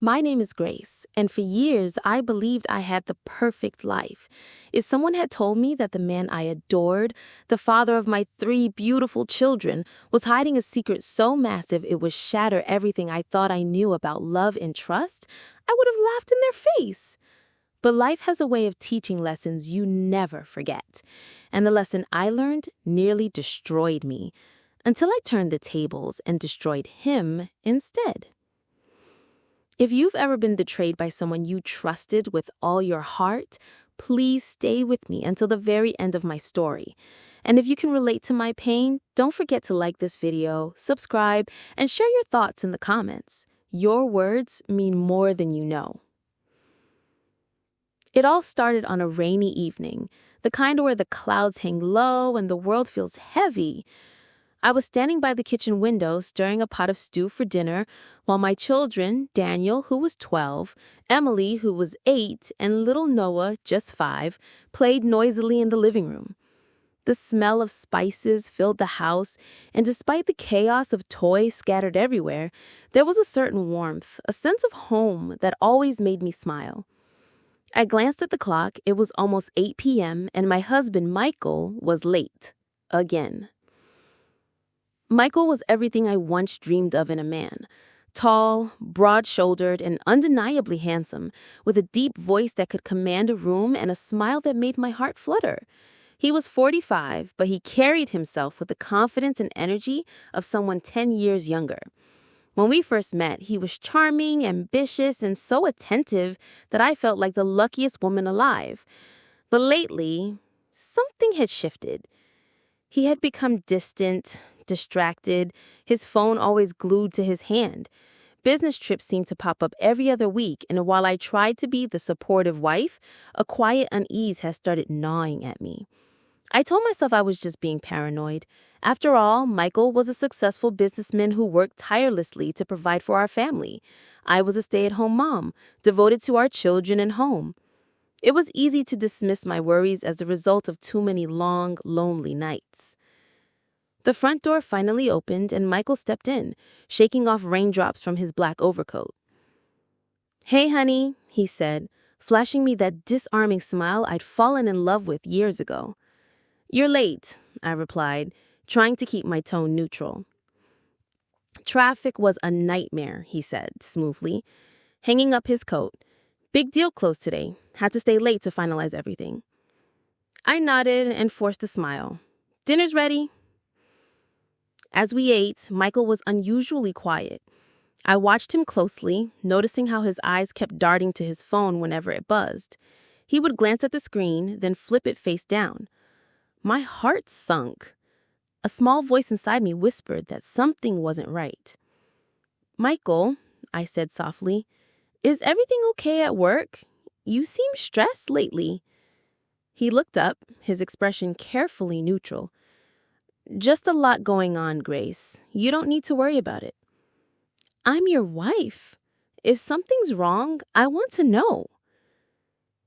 My name is Grace, and for years I believed I had the perfect life. If someone had told me that the man I adored, the father of my three beautiful children, was hiding a secret so massive it would shatter everything I thought I knew about love and trust, I would have laughed in their face. But life has a way of teaching lessons you never forget. And the lesson I learned nearly destroyed me, until I turned the tables and destroyed him instead. If you've ever been betrayed by someone you trusted with all your heart, please stay with me until the very end of my story. And if you can relate to my pain, don't forget to like this video, subscribe, and share your thoughts in the comments. Your words mean more than you know. It all started on a rainy evening, the kind where the clouds hang low and the world feels heavy. I was standing by the kitchen window stirring a pot of stew for dinner while my children, Daniel, who was 12, Emily, who was 8, and little Noah, just 5, played noisily in the living room. The smell of spices filled the house, and despite the chaos of toys scattered everywhere, there was a certain warmth, a sense of home that always made me smile. I glanced at the clock. It was almost 8 p.m., and my husband, Michael, was late. Again. Michael was everything I once dreamed of in a man. Tall, broad-shouldered, and undeniably handsome, with a deep voice that could command a room and a smile that made my heart flutter. He was 45, but he carried himself with the confidence and energy of someone 10 years younger. When we first met, he was charming, ambitious, and so attentive that I felt like the luckiest woman alive. But lately, something had shifted. He had become distant, distracted, his phone always glued to his hand. Business trips seemed to pop up every other week, and while I tried to be the supportive wife, a quiet unease has started gnawing at me. I told myself I was just being paranoid. After all, Michael was a successful businessman who worked tirelessly to provide for our family. I was a stay-at-home mom, devoted to our children and home. It was easy to dismiss my worries as a result of too many long, lonely nights. The front door finally opened and Michael stepped in, shaking off raindrops from his black overcoat. "Hey, honey," he said, flashing me that disarming smile I'd fallen in love with years ago. "You're late," I replied, trying to keep my tone neutral. "Traffic was a nightmare," he said smoothly, hanging up his coat. "Big deal closed today. Had to stay late to finalize everything." I nodded and forced a smile. "Dinner's ready." As we ate, Michael was unusually quiet. I watched him closely, noticing how his eyes kept darting to his phone whenever it buzzed. He would glance at the screen, then flip it face down. My heart sunk. A small voice inside me whispered that something wasn't right. "Michael," I said softly, "is everything okay at work? You seem stressed lately." He looked up, his expression carefully neutral. "Just a lot going on, Grace. You don't need to worry about it." "I'm your wife. If something's wrong, I want to know."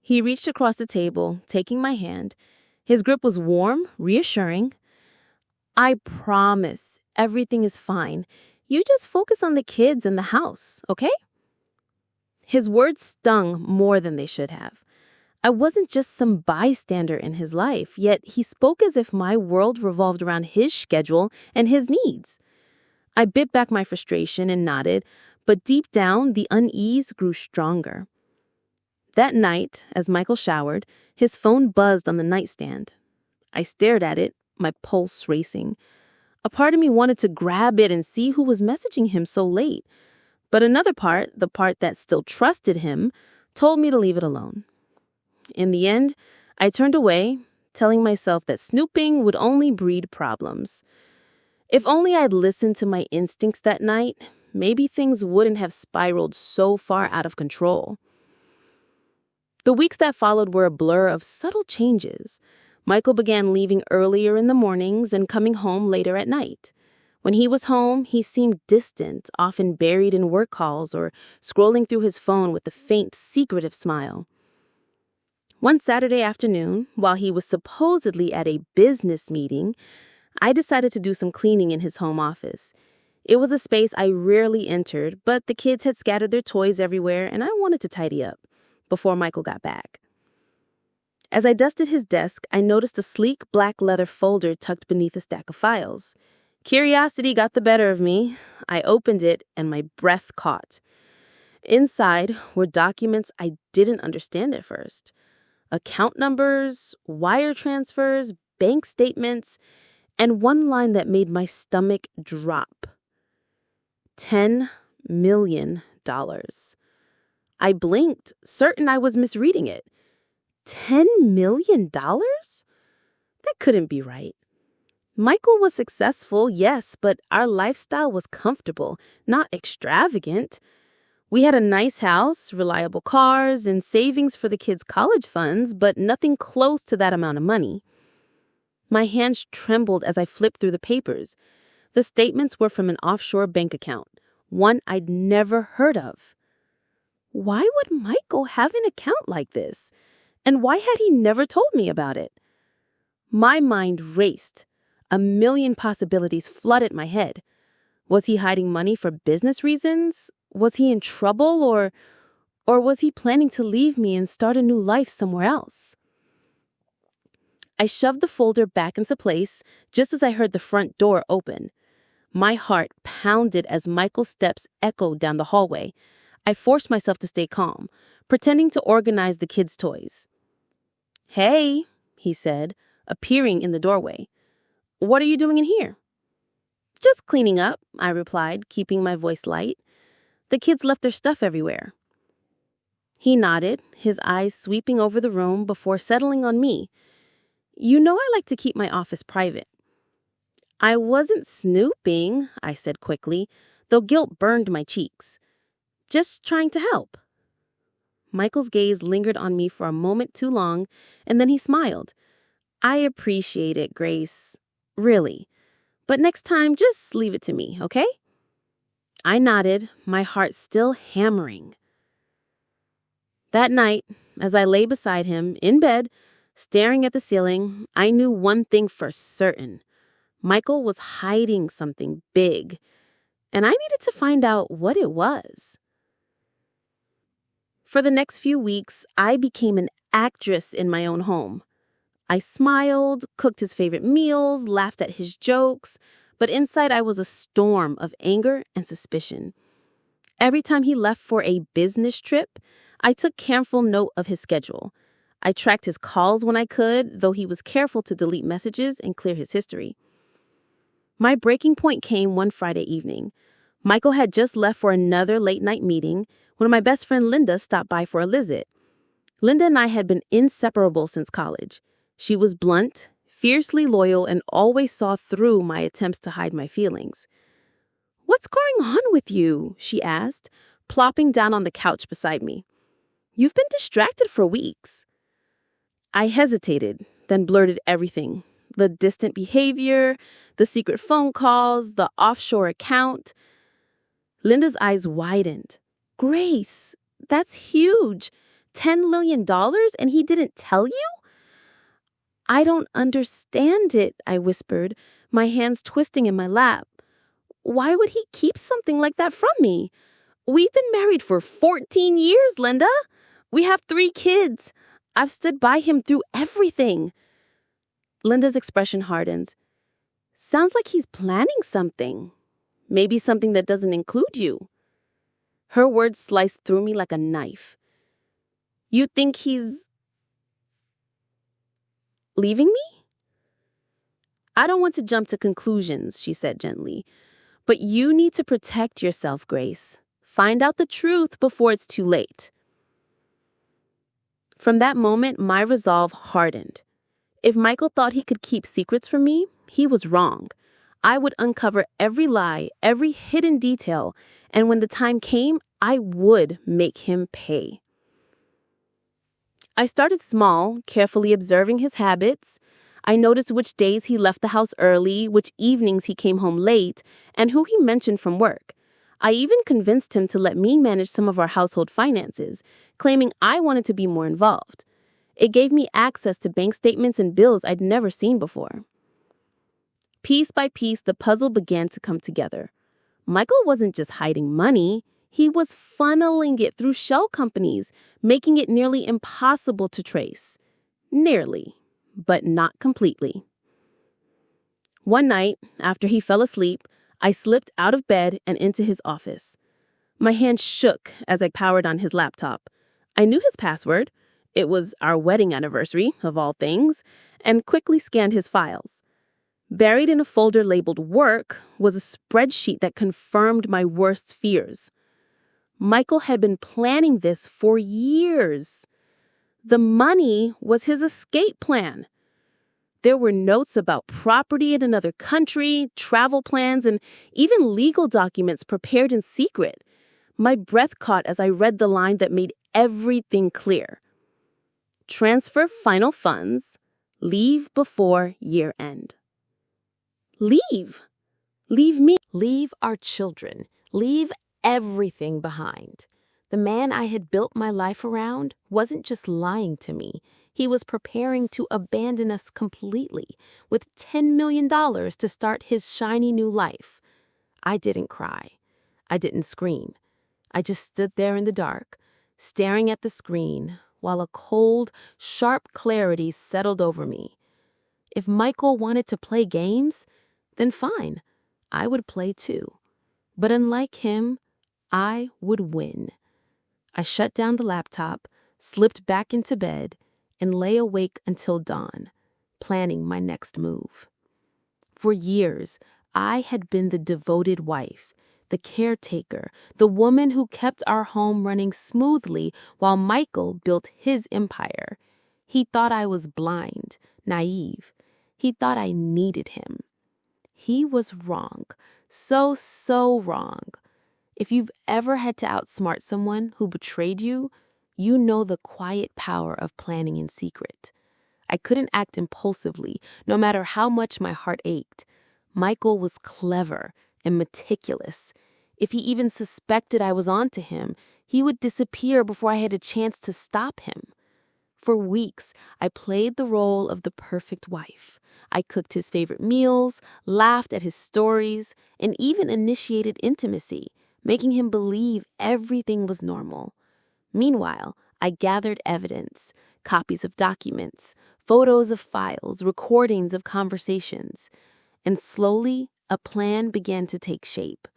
He reached across the table, taking my hand. His grip was warm, reassuring. "I promise everything is fine. You just focus on the kids and the house, okay?" His words stung more than they should have. I wasn't just some bystander in his life, yet he spoke as if my world revolved around his schedule and his needs. I bit back my frustration and nodded, but deep down, the unease grew stronger. That night, as Michael showered, his phone buzzed on the nightstand. I stared at it, my pulse racing. A part of me wanted to grab it and see who was messaging him so late. But another part, the part that still trusted him, told me to leave it alone. In the end, I turned away, telling myself that snooping would only breed problems. If only I'd listened to my instincts that night, maybe things wouldn't have spiraled so far out of control. The weeks that followed were a blur of subtle changes. Michael began leaving earlier in the mornings and coming home later at night. When he was home, he seemed distant, often buried in work calls or scrolling through his phone with a faint, secretive smile. One Saturday afternoon, while he was supposedly at a business meeting, I decided to do some cleaning in his home office. It was a space I rarely entered, but the kids had scattered their toys everywhere, and I wanted to tidy up before Michael got back. As I dusted his desk, I noticed a sleek black leather folder tucked beneath a stack of files. Curiosity got the better of me. I opened it, and my breath caught. Inside were documents I didn't understand at first. Account numbers, wire transfers, bank statements, and one line that made my stomach drop. $10 million. I blinked, certain I was misreading it. $10 million? That couldn't be right. Michael was successful, yes, but our lifestyle was comfortable, not extravagant. We had a nice house, reliable cars, and savings for the kids' college funds, but nothing close to that amount of money. My hands trembled as I flipped through the papers. The statements were from an offshore bank account, one I'd never heard of. Why would Michael have an account like this? And why had he never told me about it? My mind raced. A million possibilities flooded my head. Was he hiding money for business reasons? Was he in trouble, or was he planning to leave me and start a new life somewhere else? I shoved the folder back into place just as I heard the front door open. My heart pounded as Michael's steps echoed down the hallway. I forced myself to stay calm, pretending to organize the kids' toys. "Hey," he said, appearing in the doorway. "What are you doing in here?" "Just cleaning up," I replied, keeping my voice light. "The kids left their stuff everywhere." He nodded, his eyes sweeping over the room before settling on me. "You know I like to keep my office private." "I wasn't snooping," I said quickly, though guilt burned my cheeks. "Just trying to help." Michael's gaze lingered on me for a moment too long, and then he smiled. "I appreciate it, Grace. Really. But next time, just leave it to me, okay?" I nodded, my heart still hammering. That night, as I lay beside him, in bed, staring at the ceiling, I knew one thing for certain. Michael was hiding something big, and I needed to find out what it was. For the next few weeks, I became an actress in my own home. I smiled, cooked his favorite meals, laughed at his jokes, but inside I was a storm of anger and suspicion. Every time he left for a business trip, I took careful note of his schedule. I tracked his calls when I could, though he was careful to delete messages and clear his history. My breaking point came one Friday evening. Michael had just left for another late-night meeting when my best friend Linda stopped by for a visit. Linda and I had been inseparable since college. She was blunt, fiercely loyal, and always saw through my attempts to hide my feelings. "What's going on with you?" she asked, plopping down on the couch beside me. "You've been distracted for weeks." I hesitated, then blurted everything. The distant behavior, the secret phone calls, the offshore account. Linda's eyes widened. "Grace, that's huge. $10 million and he didn't tell you?" "I don't understand it," I whispered, my hands twisting in my lap. "Why would he keep something like that from me? We've been married for 14 years, Linda. We have 3 kids. I've stood by him through everything." Linda's expression hardens. "Sounds like he's planning something. Maybe something that doesn't include you." Her words sliced through me like a knife. "You think he's leaving me?" "I don't want to jump to conclusions," she said gently. "But you need to protect yourself, Grace. Find out the truth before it's too late." From that moment, my resolve hardened. If Michael thought he could keep secrets from me, he was wrong. I would uncover every lie, every hidden detail, and when the time came, I would make him pay. I started small, carefully observing his habits. I noticed which days he left the house early, which evenings he came home late, and who he mentioned from work. I even convinced him to let me manage some of our household finances, claiming I wanted to be more involved. It gave me access to bank statements and bills I'd never seen before. Piece by piece, the puzzle began to come together. Michael wasn't just hiding money, he was funneling it through shell companies, making it nearly impossible to trace. Nearly, but not completely. One night, after he fell asleep, I slipped out of bed and into his office. My hand shook as I powered on his laptop. I knew his password. It was our wedding anniversary, of all things, and quickly scanned his files. Buried in a folder labeled Work was a spreadsheet that confirmed my worst fears. Michael had been planning this for years. The money was his escape plan. There were notes about property in another country, travel plans, and even legal documents prepared in secret. My breath caught as I read the line that made everything clear. Transfer final funds. Leave before year end. Leave. Leave me. Leave our children. Leave everything behind. The man I had built my life around wasn't just lying to me. He was preparing to abandon us completely with $10 million to start his shiny new life. I didn't cry. I didn't scream. I just stood there in the dark, staring at the screen, while a cold, sharp clarity settled over me. If Michael wanted to play games, then fine, I would play too. But unlike him, I would win. I shut down the laptop, slipped back into bed, and lay awake until dawn, planning my next move. For years, I had been the devoted wife, the caretaker, the woman who kept our home running smoothly while Michael built his empire. He thought I was blind, naive. He thought I needed him. He was wrong. So wrong. If you've ever had to outsmart someone who betrayed you, you know the quiet power of planning in secret. I couldn't act impulsively, no matter how much my heart ached. Michael was clever and meticulous. If he even suspected I was onto him, he would disappear before I had a chance to stop him. For weeks, I played the role of the perfect wife. I cooked his favorite meals, laughed at his stories, and even initiated intimacy, making him believe everything was normal. Meanwhile, I gathered evidence, copies of documents, photos of files, recordings of conversations. And slowly, a plan began to take shape.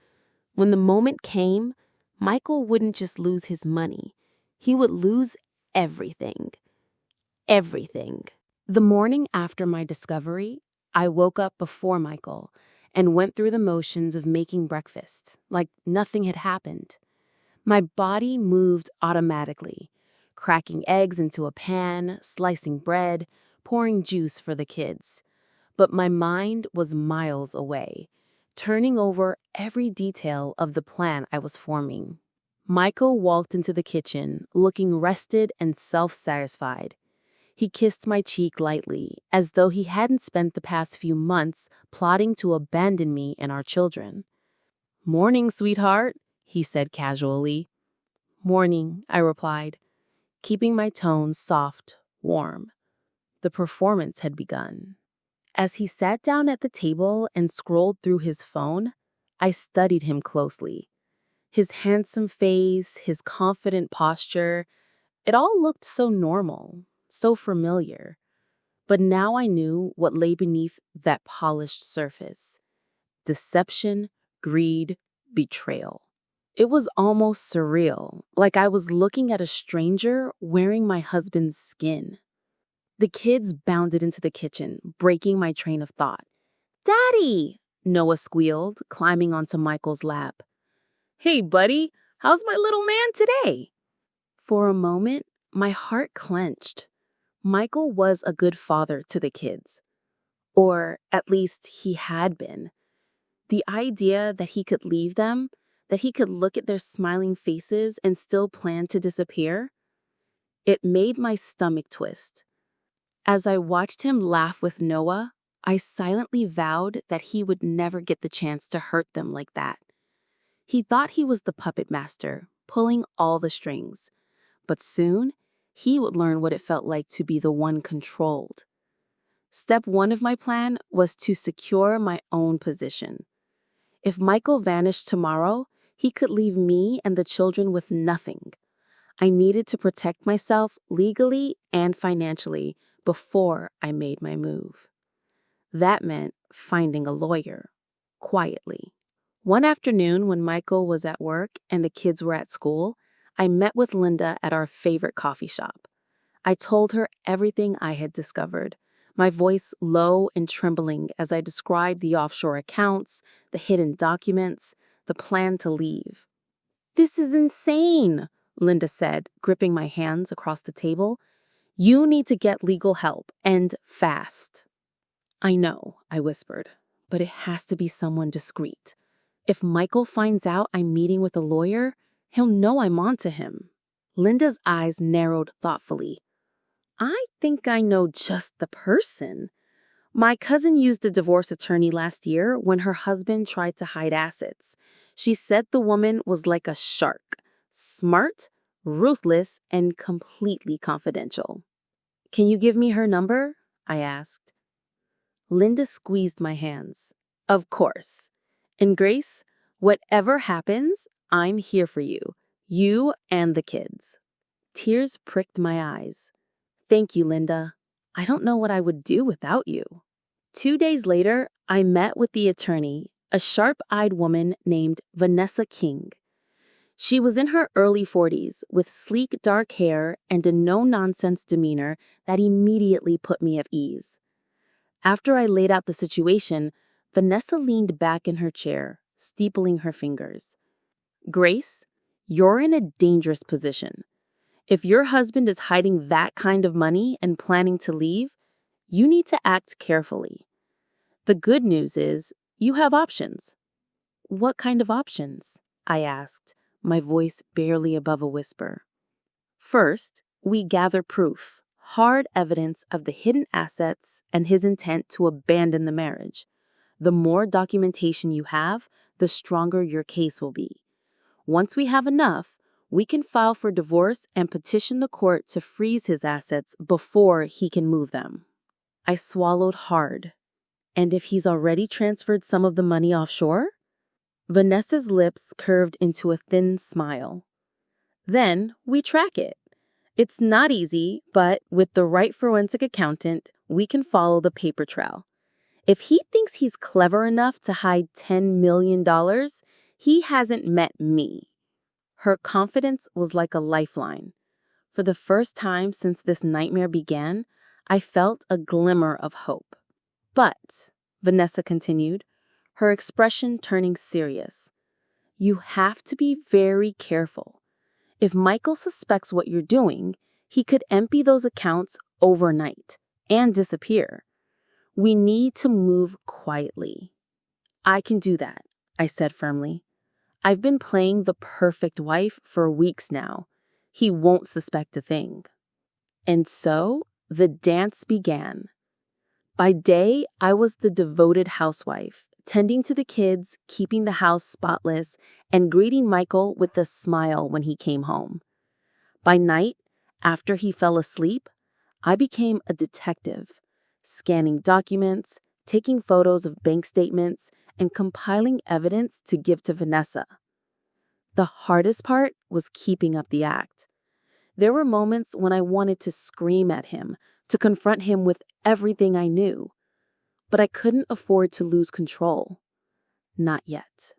When the moment came, Michael wouldn't just lose his money. He would lose everything. Everything. The morning after my discovery, I woke up before Michael and went through the motions of making breakfast, like nothing had happened. My body moved automatically, cracking eggs into a pan, slicing bread, pouring juice for the kids. But my mind was miles away, turning over every detail of the plan I was forming. Michael walked into the kitchen, looking rested and self-satisfied. He kissed my cheek lightly, as though he hadn't spent the past few months plotting to abandon me and our children. "Morning, sweetheart," he said casually. "Morning," I replied, keeping my tone soft, warm. The performance had begun. As he sat down at the table and scrolled through his phone, I studied him closely. His handsome face, his confident posture, it all looked so normal, so familiar. But now I knew what lay beneath that polished surface. Deception, greed, betrayal. It was almost surreal, like I was looking at a stranger wearing my husband's skin. The kids bounded into the kitchen, breaking my train of thought. "Daddy!" Noah squealed, climbing onto Michael's lap. "Hey, buddy, how's my little man today?" For a moment, my heart clenched. Michael was a good father to the kids. Or at least he had been. The idea that he could leave them, that he could look at their smiling faces and still plan to disappear, it made my stomach twist. As I watched him laugh with Noah, I silently vowed that he would never get the chance to hurt them like that. He thought he was the puppet master, pulling all the strings. But soon, he would learn what it felt like to be the one controlled. Step 1 of my plan was to secure my own position. If Michael vanished tomorrow, he could leave me and the children with nothing. I needed to protect myself legally and financially before I made my move. That meant finding a lawyer, quietly. One afternoon, when Michael was at work and the kids were at school, I met with Linda at our favorite coffee shop. I told her everything I had discovered, my voice low and trembling as I described the offshore accounts, the hidden documents, the plan to leave. "This is insane," Linda said, gripping my hands across the table. "You need to get legal help, and fast." "I know," I whispered, "but it has to be someone discreet. If Michael finds out I'm meeting with a lawyer, he'll know I'm onto him." Linda's eyes narrowed thoughtfully. "I think I know just the person. My cousin used a divorce attorney last year when her husband tried to hide assets. She said the woman was like a shark, smart, ruthless, and completely confidential." "Can you give me her number?" I asked. Linda squeezed my hands. "Of course. And Grace, whatever happens, I'm here for you and the kids." Tears pricked my eyes. "Thank you, Linda. I don't know what I would do without you." 2 days later, I met with the attorney, a sharp-eyed woman named Vanessa King. She was in her early 40s with sleek dark hair and a no-nonsense demeanor that immediately put me at ease. After I laid out the situation, Vanessa leaned back in her chair, steepling her fingers. "Grace, you're in a dangerous position. If your husband is hiding that kind of money and planning to leave, you need to act carefully. The good news is you have options." "What kind of options?" I asked, my voice barely above a whisper. "First, we gather proof, hard evidence of the hidden assets and his intent to abandon the marriage. The more documentation you have, the stronger your case will be. Once we have enough, we can file for divorce and petition the court to freeze his assets before he can move them." I swallowed hard. "And if he's already transferred some of the money offshore?" Vanessa's lips curved into a thin smile. "Then we track it. It's not easy, but with the right forensic accountant, we can follow the paper trail. If he thinks he's clever enough to hide $10 million, he hasn't met me." Her confidence was like a lifeline. For the first time since this nightmare began, I felt a glimmer of hope. "But," Vanessa continued, her expression turning serious, "you have to be very careful. If Michael suspects what you're doing, he could empty those accounts overnight and disappear. We need to move quietly." "I can do that," I said firmly. "I've been playing the perfect wife for weeks now. He won't suspect a thing." And so the dance began. By day, I was the devoted housewife, tending to the kids, keeping the house spotless, and greeting Michael with a smile when he came home. By night, after he fell asleep, I became a detective, scanning documents, taking photos of bank statements, and compiling evidence to give to Vanessa. The hardest part was keeping up the act. There were moments when I wanted to scream at him, to confront him with everything I knew. But I couldn't afford to lose control. Not yet.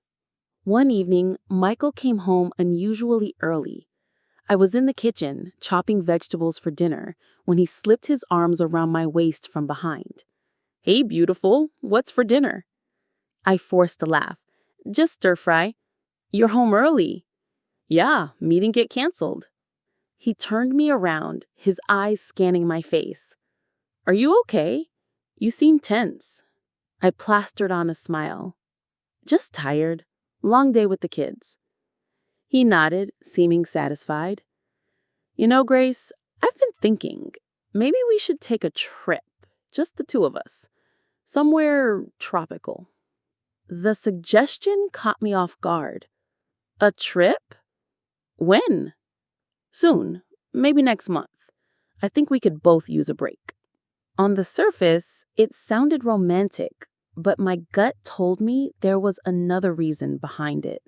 One evening, Michael came home unusually early. I was in the kitchen, chopping vegetables for dinner, when he slipped his arms around my waist from behind. "Hey, beautiful, what's for dinner?" I forced a laugh. "Just stir fry." "You're home early." "Yeah, meeting get canceled." He turned me around, his eyes scanning my face. "Are you okay? You seem tense." I plastered on a smile. "Just tired. Long day with the kids." He nodded, seeming satisfied. "You know, Grace, I've been thinking, maybe we should take a trip, just the two of us, somewhere tropical." The suggestion caught me off guard. "A trip? When?" "Soon, maybe next month. I think we could both use a break." On the surface, it sounded romantic, but my gut told me there was another reason behind it.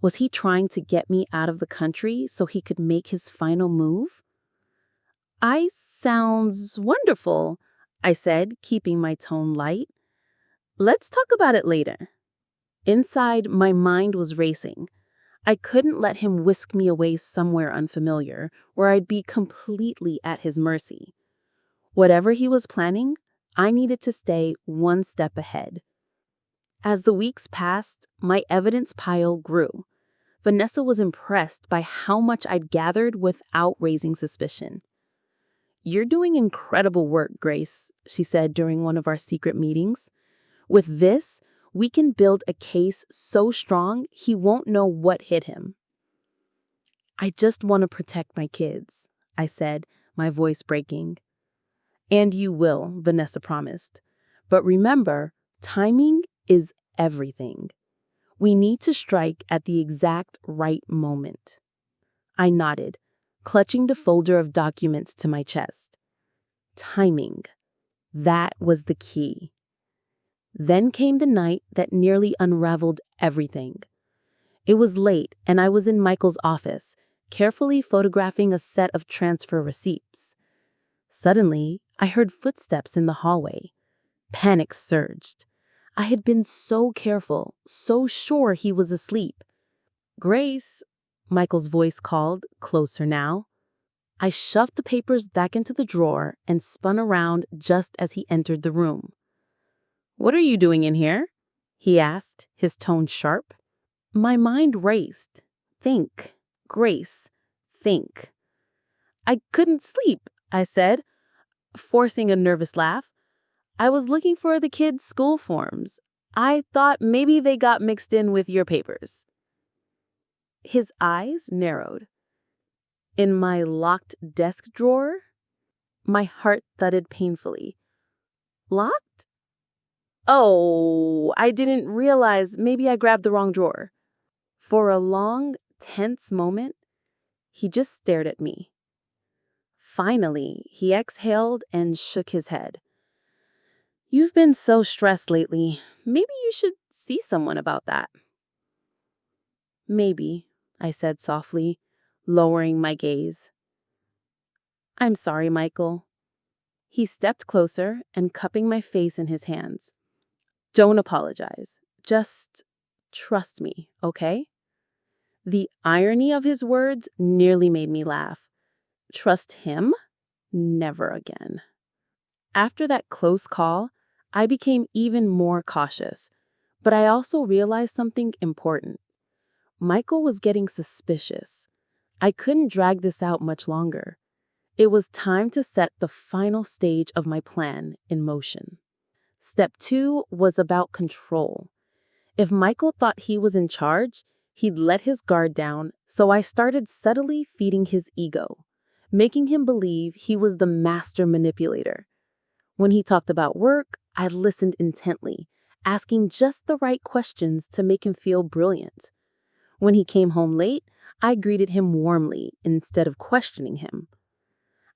Was he trying to get me out of the country so he could make his final move? Sounds wonderful, I said, keeping my tone light. Let's talk about it later. Inside, my mind was racing. I couldn't let him whisk me away somewhere unfamiliar, where I'd be completely at his mercy. Whatever he was planning, I needed to stay one step ahead. As the weeks passed, my evidence pile grew. Vanessa was impressed by how much I'd gathered without raising suspicion. "You're doing incredible work, Grace," she said during one of our secret meetings. "With this, we can build a case so strong he won't know what hit him." "I just want to protect my kids," I said, my voice breaking. "And you will," Vanessa promised. "But remember, timing is everything. We need to strike at the exact right moment." I nodded, clutching the folder of documents to my chest. Timing. That was the key. Then came the night that nearly unraveled everything. It was late, and I was in Michael's office, carefully photographing a set of transfer receipts. Suddenly, I heard footsteps in the hallway. Panic surged. I had been so careful, so sure he was asleep. "Grace," Michael's voice called, closer now. I shoved the papers back into the drawer and spun around just as he entered the room. "What are you doing in here?" he asked, his tone sharp. My mind raced. Think, Grace, think. "I couldn't sleep," I said, forcing a nervous laugh. "I was looking for the kids' school forms. I thought maybe they got mixed in with your papers." His eyes narrowed. "In my locked desk drawer?" My heart thudded painfully. "Locked? Oh, I didn't realize. Maybe I grabbed the wrong drawer." For a long, tense moment, he just stared at me. Finally, he exhaled and shook his head. "You've been so stressed lately. Maybe you should see someone about that." "Maybe," I said softly, lowering my gaze. "I'm sorry, Michael." He stepped closer and cupping my face in his hands. "Don't apologize. Just trust me, okay?" The irony of his words nearly made me laugh. Trust him? Never again. After that close call, I became even more cautious, but I also realized something important. Michael was getting suspicious. I couldn't drag this out much longer. It was time to set the final stage of my plan in motion. Step 2 was about control. If Michael thought he was in charge, he'd let his guard down, so I started subtly feeding his ego, making him believe he was the master manipulator. When he talked about work, I listened intently, asking just the right questions to make him feel brilliant. When he came home late, I greeted him warmly instead of questioning him.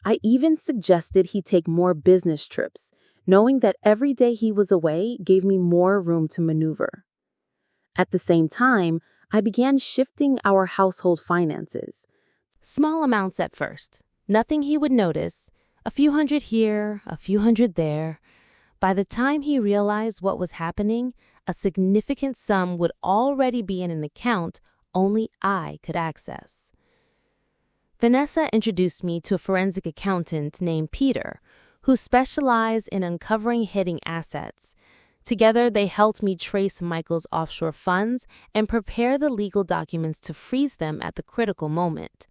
I even suggested he take more business trips, knowing that every day he was away gave me more room to maneuver. At the same time, I began shifting our household finances. Small amounts at first, nothing he would notice, a few hundred here, a few hundred there. By the time he realized what was happening, a significant sum would already be in an account only I could access. Vanessa introduced me to a forensic accountant named Peter, who specialized in uncovering hidden assets. Together, they helped me trace Michael's offshore funds and prepare the legal documents to freeze them at the critical moment.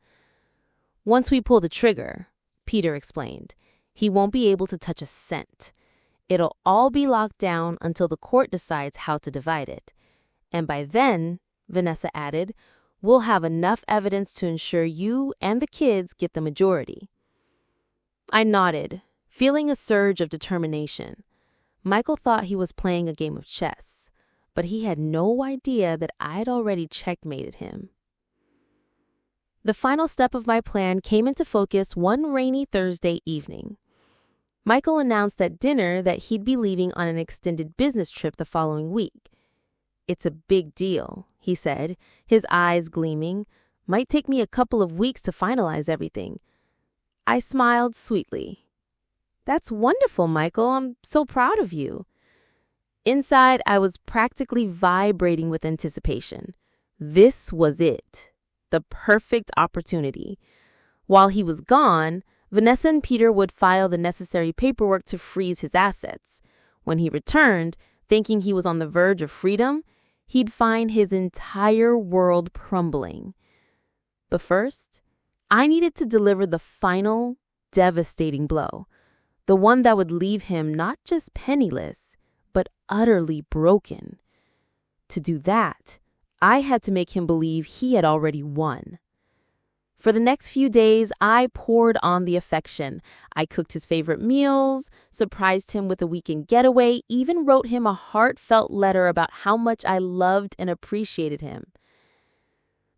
"Once we pull the trigger," Peter explained, "he won't be able to touch a cent. It'll all be locked down until the court decides how to divide it. And by then," Vanessa added, "we'll have enough evidence to ensure you and the kids get the majority." I nodded, feeling a surge of determination. Michael thought he was playing a game of chess, but he had no idea that I'd already checkmated him. The final step of my plan came into focus one rainy Thursday evening. Michael announced at dinner that he'd be leaving on an extended business trip the following week. "It's a big deal," he said, his eyes gleaming. "Might take me a couple of weeks to finalize everything." I smiled sweetly. "That's wonderful, Michael. I'm so proud of you." Inside, I was practically vibrating with anticipation. This was it, the perfect opportunity. While he was gone, Vanessa and Peter would file the necessary paperwork to freeze his assets. When he returned, thinking he was on the verge of freedom, he'd find his entire world crumbling. But first, I needed to deliver the final, devastating blow, the one that would leave him not just penniless, but utterly broken. To do that, I had to make him believe he had already won. For the next few days, I poured on the affection. I cooked his favorite meals, surprised him with a weekend getaway, even wrote him a heartfelt letter about how much I loved and appreciated him.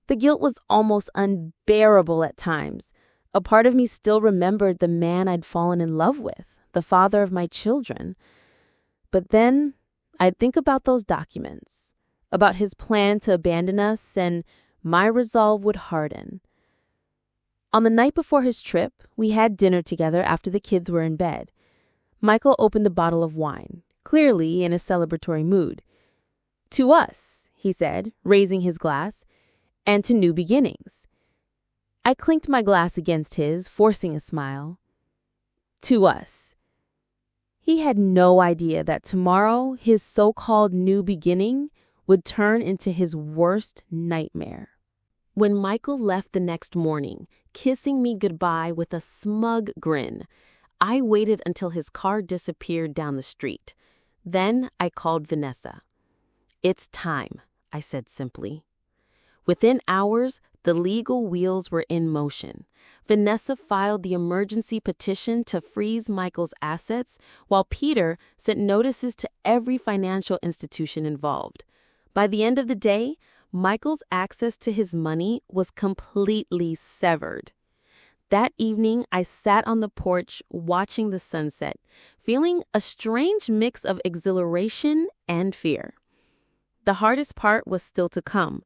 The guilt was almost unbearable at times. A part of me still remembered the man I'd fallen in love with, the father of my children. But then I'd think about those documents, about his plan to abandon us, and my resolve would harden. On the night before his trip, we had dinner together after the kids were in bed. Michael opened a bottle of wine, clearly in a celebratory mood. "To us," he said, raising his glass, "and to new beginnings." I clinked my glass against his, forcing a smile. "To us." He had no idea that tomorrow his so-called new beginning would turn into his worst nightmare. When Michael left the next morning, kissing me goodbye with a smug grin, I waited until his car disappeared down the street. Then I called Vanessa. "It's time," I said simply. Within hours, the legal wheels were in motion. Vanessa filed the emergency petition to freeze Michael's assets, while Peter sent notices to every financial institution involved. By the end of the day, Michael's access to his money was completely severed. That evening, I sat on the porch watching the sunset, feeling a strange mix of exhilaration and fear. The hardest part was still to come,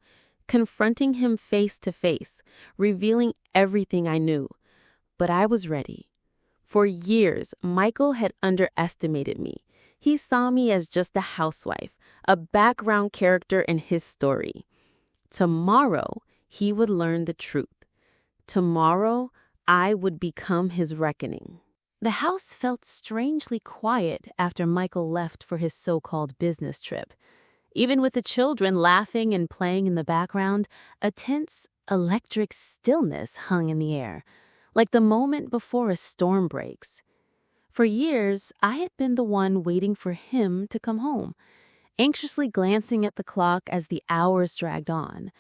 confronting him face to face, revealing everything I knew. But I was ready. For years, Michael had underestimated me. He saw me as just a housewife, a background character in his story. Tomorrow, he would learn the truth. Tomorrow, I would become his reckoning. The house felt strangely quiet after Michael left for his so-called business trip. Even with the children laughing and playing in the background, a tense, electric stillness hung in the air, like the moment before a storm breaks. For years, I had been the one waiting for him to come home, anxiously glancing at the clock as the hours dragged on.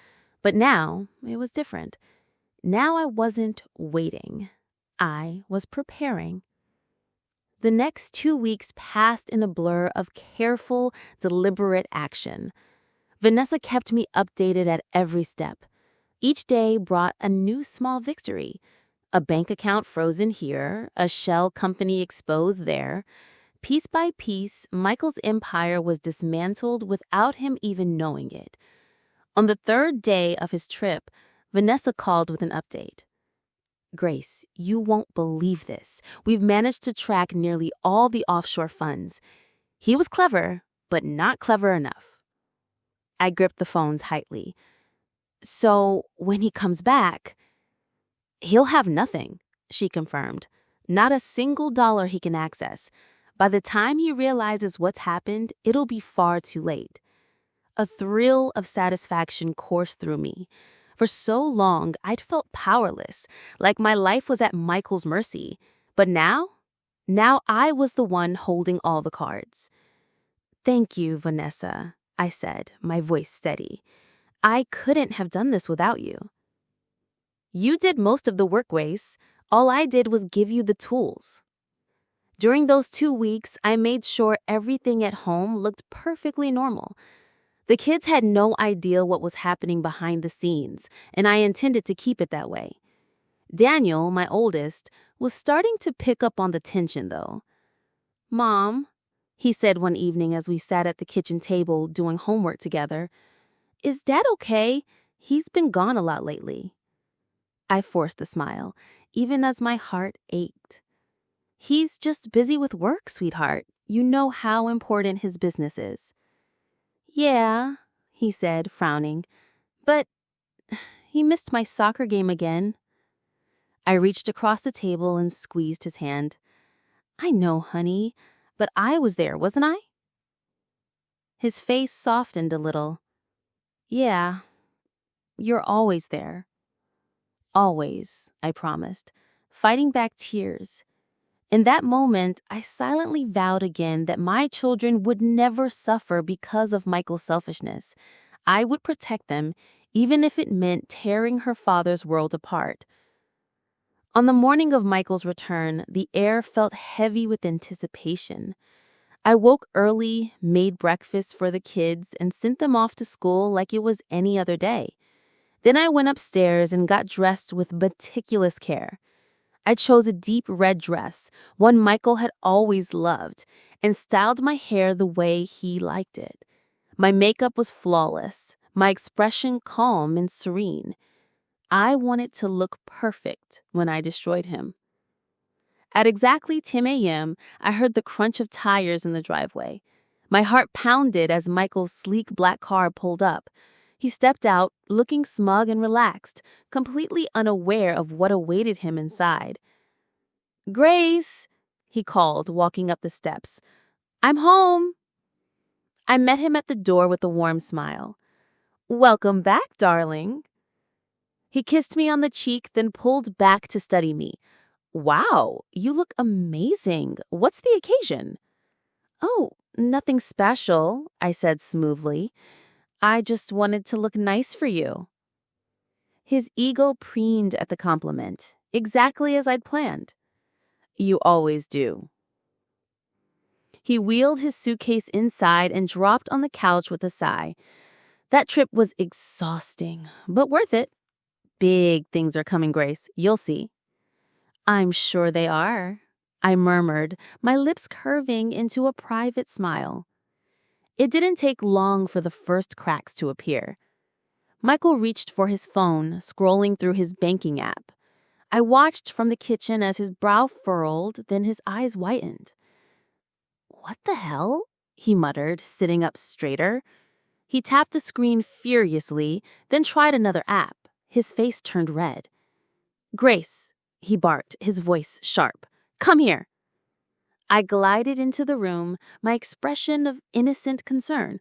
But now, it was different. Now I wasn't waiting. I was preparing. The next 2 weeks passed in a blur of careful, deliberate action. Vanessa kept me updated at every step. Each day brought a new small victory. A bank account frozen here, a shell company exposed there. Piece by piece, Michael's empire was dismantled without him even knowing it. On the third day of his trip, Vanessa called with an update. "Grace, you won't believe this. We've managed to track nearly all the offshore funds. He was clever, but not clever enough." I gripped the phone tightly. "So, when he comes back..." "He'll have nothing," she confirmed. "Not a single dollar he can access. By the time he realizes what's happened, it'll be far too late." A thrill of satisfaction coursed through me. For so long, I'd felt powerless, like my life was at Michael's mercy. But now I was the one holding all the cards. "Thank you, Vanessa," I said, my voice steady. "I couldn't have done this without you." "You did most of the work, Grace. All I did was give you the tools." During those 2 weeks, I made sure everything at home looked perfectly normal. The kids had no idea what was happening behind the scenes, and I intended to keep it that way. Daniel, my oldest, was starting to pick up on the tension, though. "Mom," he said one evening as we sat at the kitchen table doing homework together, "is Dad okay? He's been gone a lot lately." I forced a smile, even as my heart ached. "He's just busy with work, sweetheart. You know how important his business is." "Yeah," he said, frowning, "but he missed my soccer game again." I reached across the table and squeezed his hand. "I know, honey, but I was there, wasn't I?" His face softened a little. "Yeah, you're always there." "Always," I promised, fighting back tears. In that moment, I silently vowed again that my children would never suffer because of Michael's selfishness. I would protect them, even if it meant tearing her father's world apart. On the morning of Michael's return, the air felt heavy with anticipation. I woke early, made breakfast for the kids, and sent them off to school like it was any other day. Then I went upstairs and got dressed with meticulous care. I chose a deep red dress, one Michael had always loved, and styled my hair the way he liked it. My makeup was flawless, my expression calm and serene. I wanted to look perfect when I destroyed him. At exactly 10 a.m., I heard the crunch of tires in the driveway. My heart pounded as Michael's sleek black car pulled up. He stepped out, looking smug and relaxed, completely unaware of what awaited him inside. "Grace," he called, walking up the steps. "I'm home." I met him at the door with a warm smile. "Welcome back, darling." He kissed me on the cheek, then pulled back to study me. "Wow, you look amazing. What's the occasion?" "Oh, nothing special," I said smoothly. "I just wanted to look nice for you." His ego preened at the compliment, exactly as I'd planned. "You always do." He wheeled his suitcase inside and dropped on the couch with a sigh. That trip was exhausting, but worth it. "Big things are coming, Grace. You'll see." "I'm sure they are," I murmured, my lips curving into a private smile. It didn't take long for the first cracks to appear. Michael reached for his phone, scrolling through his banking app. I watched from the kitchen as his brow furrowed, then his eyes whitened. "What the hell?" he muttered, sitting up straighter. He tapped the screen furiously, then tried another app. His face turned red. "Grace," he barked, his voice sharp. "Come here." I glided into the room, my expression of innocent concern.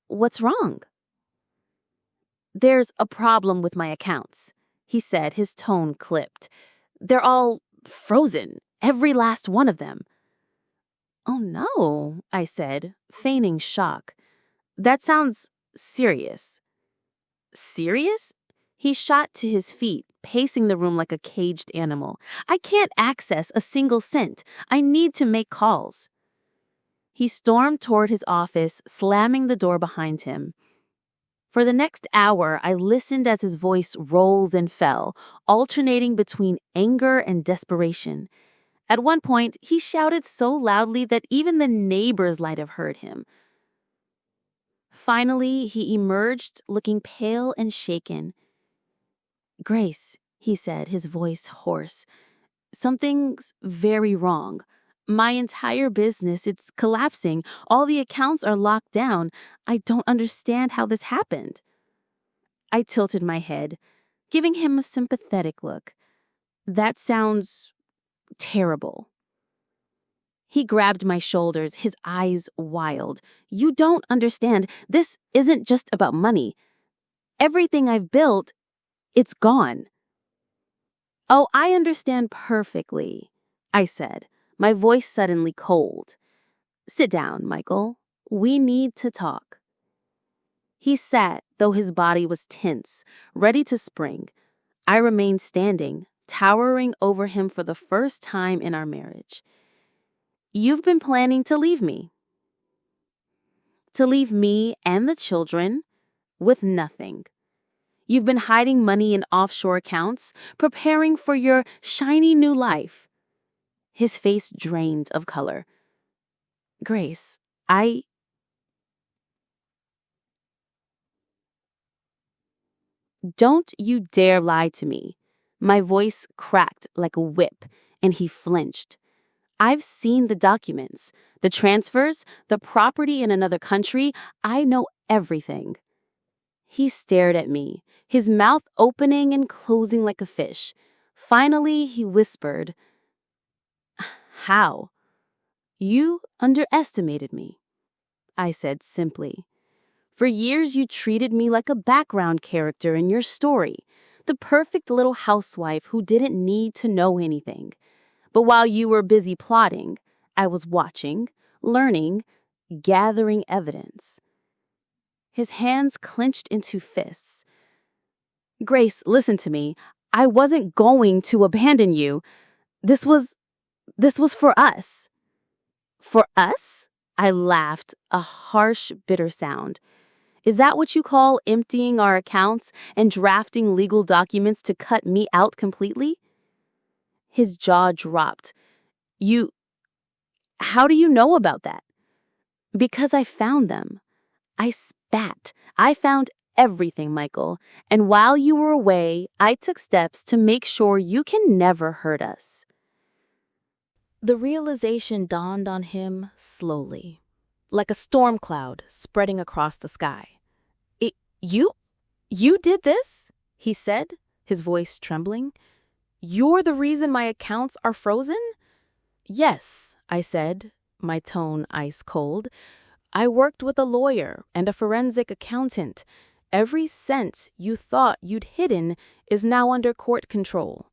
"What's wrong?" "There's a problem with my accounts," he said, his tone clipped. "They're all frozen, every last one of them." "Oh no," I said, feigning shock. "That sounds serious." "Serious?" He shot to his feet, pacing the room like a caged animal. "I can't access a single cent. I need to make calls." He stormed toward his office, slamming the door behind him. For the next hour, I listened as his voice rose and fell, alternating between anger and desperation. At one point, he shouted so loudly that even the neighbors might have heard him. Finally, he emerged, looking pale and shaken. "Grace," he said, his voice hoarse, "something's very wrong. My entire business, it's collapsing. All the accounts are locked down. I don't understand how this happened." I tilted my head, giving him a sympathetic look. "That sounds terrible." He grabbed my shoulders, his eyes wild. "You don't understand. This isn't just about money. Everything I've built, it's gone." "Oh, I understand perfectly," I said, my voice suddenly cold. "Sit down, Michael. We need to talk." He sat, though his body was tense, ready to spring. I remained standing, towering over him for the first time in our marriage. "You've been planning to leave me." "To leave me and the children with nothing. You've been hiding money in offshore accounts, preparing for your shiny new life." His face drained of color. Grace, I... Don't you dare lie to me. My voice cracked like a whip, and he flinched. I've seen the documents, the transfers, the property in another country. I know everything. He stared at me, his mouth opening and closing like a fish. Finally, he whispered, "How?" "You underestimated me," I said simply. "For years, you treated me like a background character in your story, the perfect little housewife who didn't need to know anything. But while you were busy plotting, I was watching, learning, gathering evidence." His hands clenched into fists. "Grace, listen to me. I wasn't going to abandon you. This was for us." "For us?" I laughed, a harsh, bitter sound. "Is that what you call emptying our accounts and drafting legal documents to cut me out completely?" His jaw dropped. "You... How do you know about that?" "Because I found them." I spat. "I found everything, Michael. And while you were away, I took steps to make sure you can never hurt us." The realization dawned on him slowly, like a storm cloud spreading across the sky. You? You did this?" he said, his voice trembling. "You're the reason my accounts are frozen?" "Yes," I said, my tone ice cold. "I worked with a lawyer and a forensic accountant. Every cent you thought you'd hidden is now under court control."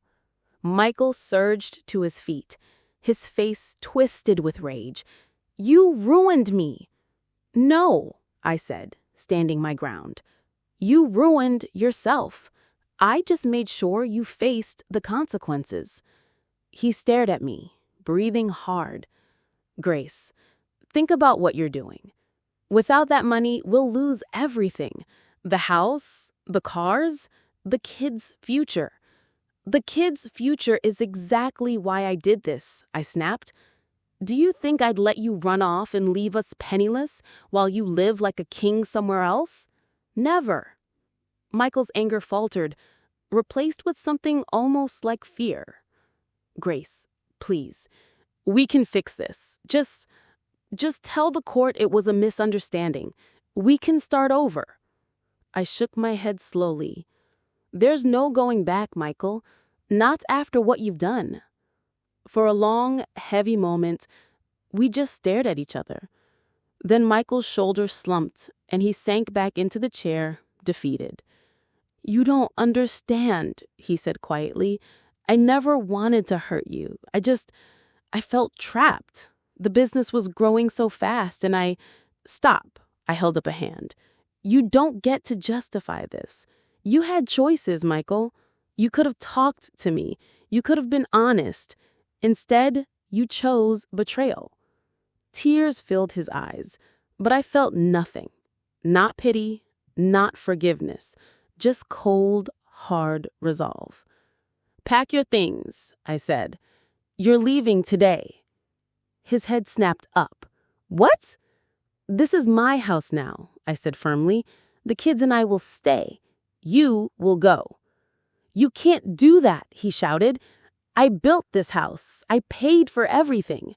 Michael surged to his feet, his face twisted with rage. "You ruined me." "No," I said, standing my ground. "You ruined yourself. I just made sure you faced the consequences." He stared at me, breathing hard. "Grace, think about what you're doing. Without that money, we'll lose everything. The house, the cars, the kids' future." "The kids' future is exactly why I did this," I snapped. "Do you think I'd let you run off and leave us penniless while you live like a king somewhere else? Never." Michael's anger faltered, replaced with something almost like fear. "Grace, please, we can fix this. Just tell the court it was a misunderstanding. We can start over." I shook my head slowly. "There's no going back, Michael. Not after what you've done." For a long, heavy moment, we just stared at each other. Then Michael's shoulders slumped, and he sank back into the chair, defeated. "You don't understand," he said quietly. "I never wanted to hurt you. I felt trapped. The business was growing so fast, and Stop," I held up a hand. "You don't get to justify this. You had choices, Michael. You could have talked to me. You could have been honest. Instead, you chose betrayal." Tears filled his eyes, but I felt nothing. Not pity, not forgiveness, just cold, hard resolve. "Pack your things," I said. "You're leaving today." His head snapped up. "What?" "This is my house now," I said firmly. "The kids and I will stay. You will go." "You can't do that," he shouted. "I built this house. I paid for everything.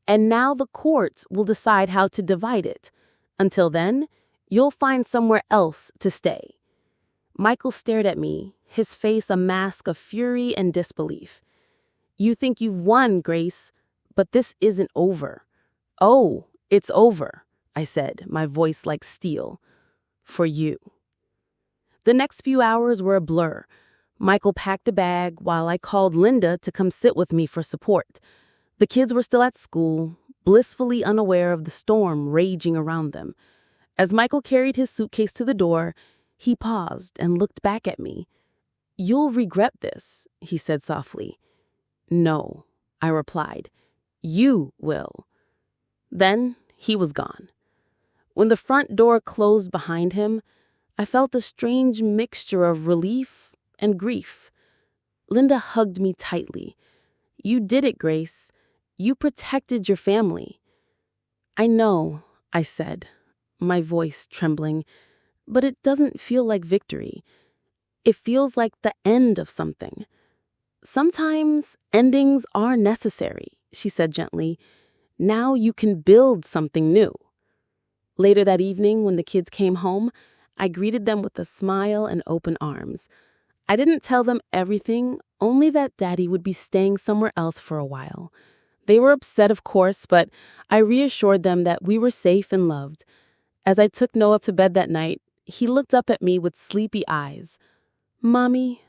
And now the courts will decide how to divide it. Until then, you'll find somewhere else to stay." Michael stared at me, his face a mask of fury and disbelief. "You think you've won, Grace, but this isn't over." "Oh, it's over," I said, my voice like steel. "For you." The next few hours were a blur. Michael packed a bag while I called Linda to come sit with me for support. The kids were still at school, blissfully unaware of the storm raging around them. As Michael carried his suitcase to the door, he paused and looked back at me. "You'll regret this," he said softly. "No," I replied. "You will." Then he was gone. When the front door closed behind him, I felt a strange mixture of relief and grief. Linda hugged me tightly. "You did it, Grace. You protected your family." I know, I said, my voice trembling, but it doesn't feel like victory. It feels like the end of something. Sometimes endings are necessary, she said gently. Now you can build something new. Later that evening, when the kids came home, I greeted them with a smile and open arms. I didn't tell them everything, only that Daddy would be staying somewhere else for a while. They were upset, of course, but I reassured them that we were safe and loved. As I took Noah to bed that night, he looked up at me with sleepy eyes. "Mommy,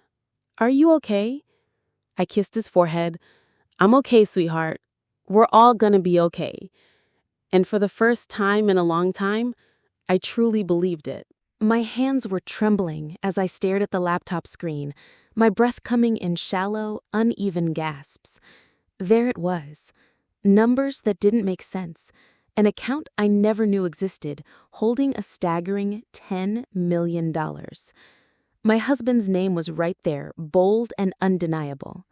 are you okay?" I kissed his forehead. "I'm okay, sweetheart. We're all gonna be okay." And for the first time in a long time, I truly believed it. My hands were trembling as I stared at the laptop screen, my breath coming in shallow, uneven gasps. There it was. Numbers that didn't make sense. An account I never knew existed, holding a staggering $10 million. My husband's name was right there, bold and undeniable.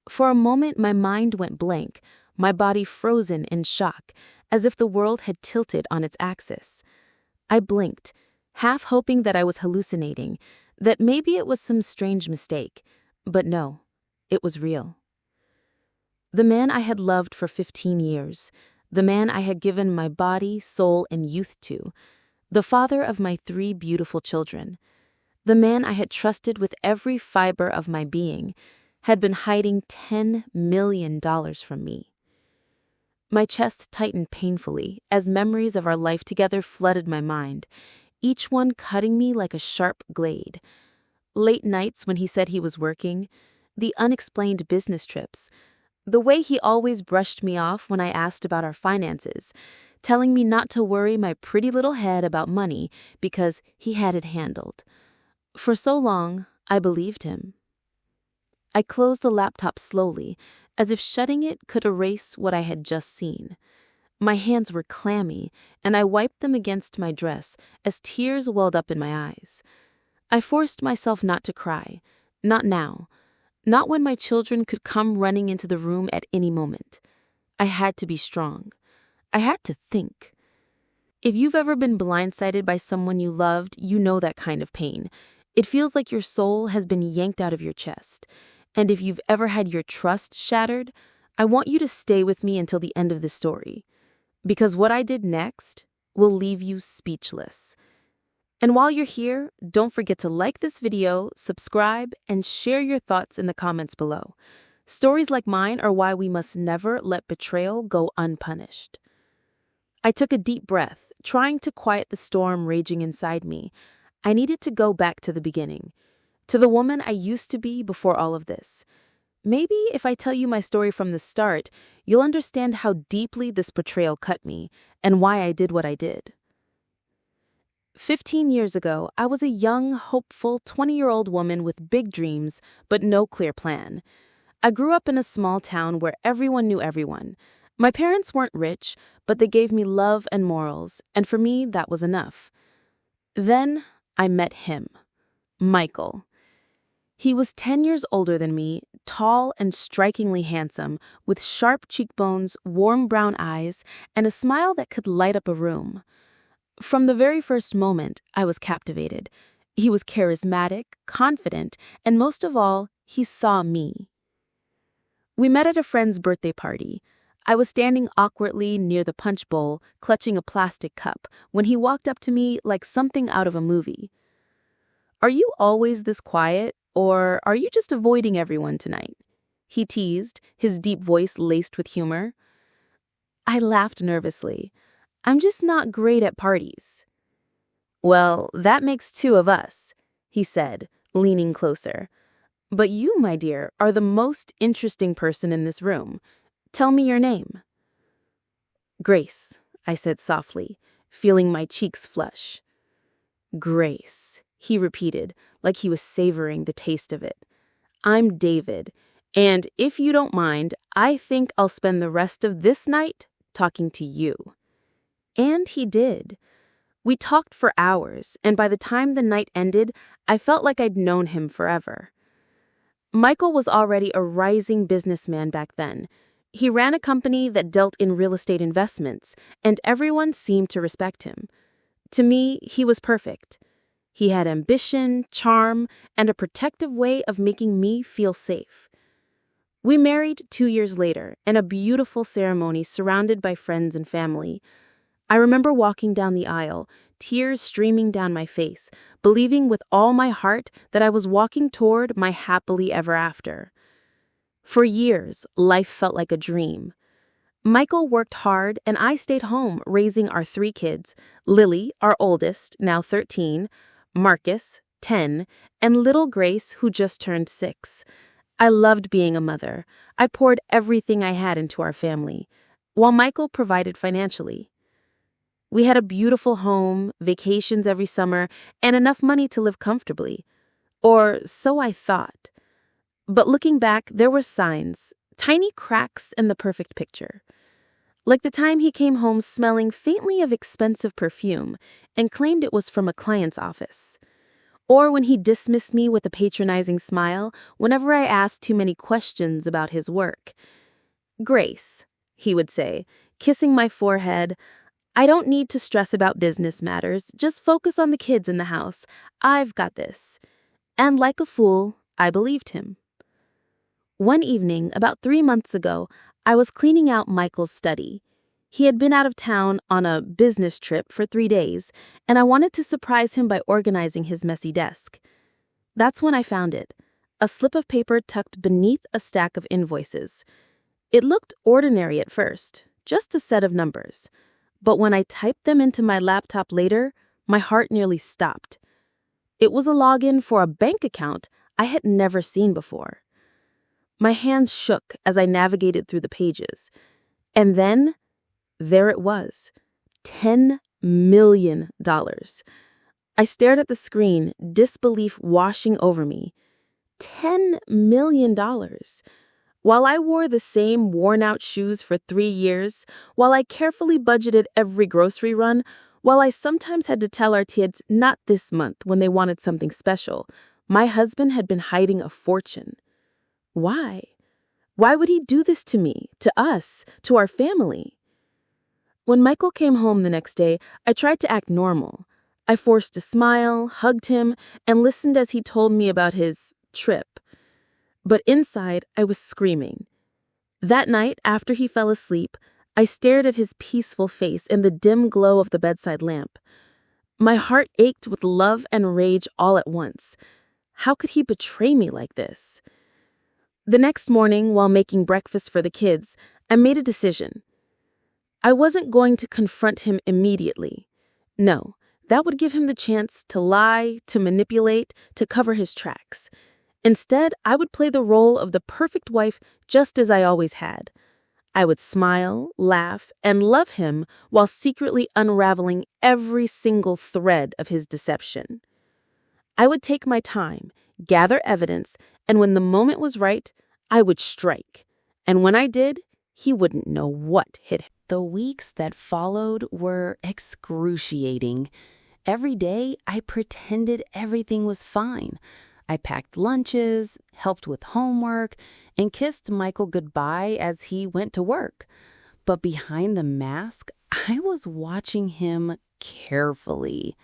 For a moment, my mind went blank, my body frozen in shock, as if the world had tilted on its axis. I blinked, half hoping that I was hallucinating, that maybe it was some strange mistake. But no, it was real. The man I had loved for 15 years, the man I had given my body, soul, and youth to, the father of my 3 beautiful children, the man I had trusted with every fiber of my being, had been hiding $10 million from me. My chest tightened painfully as memories of our life together flooded my mind, each one cutting me like a sharp blade. Late nights when he said he was working, the unexplained business trips, the way he always brushed me off when I asked about our finances, telling me not to worry my pretty little head about money because he had it handled. For so long, I believed him. I closed the laptop slowly, as if shutting it could erase what I had just seen. My hands were clammy, and I wiped them against my dress as tears welled up in my eyes. I forced myself not to cry, not now, not when my children could come running into the room at any moment. I had to be strong. I had to think. If you've ever been blindsided by someone you loved, you know that kind of pain. It feels like your soul has been yanked out of your chest. And if you've ever had your trust shattered, I want you to stay with me until the end of the story. Because what I did next will leave you speechless. And while you're here, don't forget to like this video, subscribe, and share your thoughts in the comments below. Stories like mine are why we must never let betrayal go unpunished. I took a deep breath, trying to quiet the storm raging inside me. I needed to go back to the beginning, to the woman I used to be before all of this. Maybe if I tell you my story from the start, you'll understand how deeply this betrayal cut me and why I did what I did. 15 years ago, I was a young, hopeful 20-year-old woman with big dreams, but no clear plan. I grew up in a small town where everyone knew everyone. My parents weren't rich, but they gave me love and morals, and for me, that was enough. Then I met him, Michael. He was 10 years older than me, tall and strikingly handsome, with sharp cheekbones, warm brown eyes, and a smile that could light up a room. From the very first moment, I was captivated. He was charismatic, confident, and most of all, he saw me. We met at a friend's birthday party. I was standing awkwardly near the punch bowl, clutching a plastic cup, when he walked up to me like something out of a movie. "Are you always this quiet, or are you just avoiding everyone tonight?" he teased, his deep voice laced with humor. I laughed nervously. "I'm just not great at parties." "Well, that makes 2 of us," he said, leaning closer. "But you, my dear, are the most interesting person in this room. Tell me your name." "Grace," I said softly, feeling my cheeks flush. "Grace," he repeated, like he was savoring the taste of it. "I'm David, and if you don't mind, I think I'll spend the rest of this night talking to you." And he did. We talked for hours, and by the time the night ended, I felt like I'd known him forever. Michael was already a rising businessman back then. He ran a company that dealt in real estate investments, and everyone seemed to respect him. To me, he was perfect. He had ambition, charm, and a protective way of making me feel safe. We married 2 years later in a beautiful ceremony surrounded by friends and family. I remember walking down the aisle, tears streaming down my face, believing with all my heart that I was walking toward my happily ever after. For years, life felt like a dream. Michael worked hard and I stayed home raising our 3 kids, Lily, our oldest, now 13, Marcus, 10, and little Grace, who just turned 6. I loved being a mother. I poured everything I had into our family, while Michael provided financially. We had a beautiful home, vacations every summer, and enough money to live comfortably. Or so I thought. But looking back, there were signs, tiny cracks in the perfect picture. Like the time he came home smelling faintly of expensive perfume and claimed it was from a client's office. Or when he dismissed me with a patronizing smile whenever I asked too many questions about his work. "Grace," he would say, kissing my forehead, "I don't need to stress about business matters. Just focus on the kids in the house. I've got this." And like a fool, I believed him. One evening, about 3 months ago, I was cleaning out Michael's study. He had been out of town on a business trip for 3 days, and I wanted to surprise him by organizing his messy desk. That's when I found it, a slip of paper tucked beneath a stack of invoices. It looked ordinary at first, just a set of numbers. But when I typed them into my laptop later, my heart nearly stopped. It was a login for a bank account I had never seen before. My hands shook as I navigated through the pages. And then, there it was, $10 million. I stared at the screen, disbelief washing over me. $10 million. While I wore the same worn-out shoes for 3 years, while I carefully budgeted every grocery run, while I sometimes had to tell our kids not this month when they wanted something special, my husband had been hiding a fortune. Why? Why would he do this to me, to us, to our family? When Michael came home the next day, I tried to act normal. I forced a smile, hugged him, and listened as he told me about his trip. But inside, I was screaming. That night, after he fell asleep, I stared at his peaceful face in the dim glow of the bedside lamp. My heart ached with love and rage all at once. How could he betray me like this? The next morning, while making breakfast for the kids, I made a decision. I wasn't going to confront him immediately. No, that would give him the chance to lie, to manipulate, to cover his tracks. Instead, I would play the role of the perfect wife just as I always had. I would smile, laugh, and love him while secretly unraveling every single thread of his deception. I would take my time, gather evidence, and when the moment was right, I would strike. And when I did, he wouldn't know what hit him. The weeks that followed were excruciating. Every day, I pretended everything was fine. I packed lunches, helped with homework, and kissed Michael goodbye as he went to work. But behind the mask, I was watching him carefully.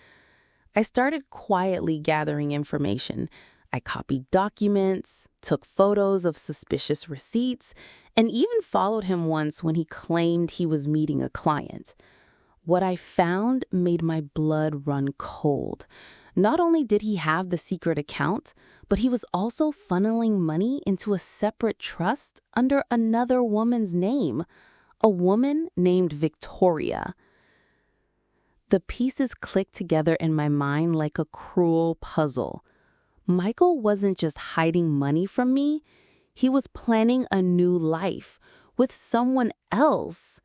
I started quietly gathering information. I copied documents, took photos of suspicious receipts, and even followed him once when he claimed he was meeting a client. What I found made my blood run cold. Not only did he have the secret account, but he was also funneling money into a separate trust under another woman's name, a woman named Victoria. The pieces clicked together in my mind like a cruel puzzle. Michael wasn't just hiding money from me, he was planning a new life with someone else.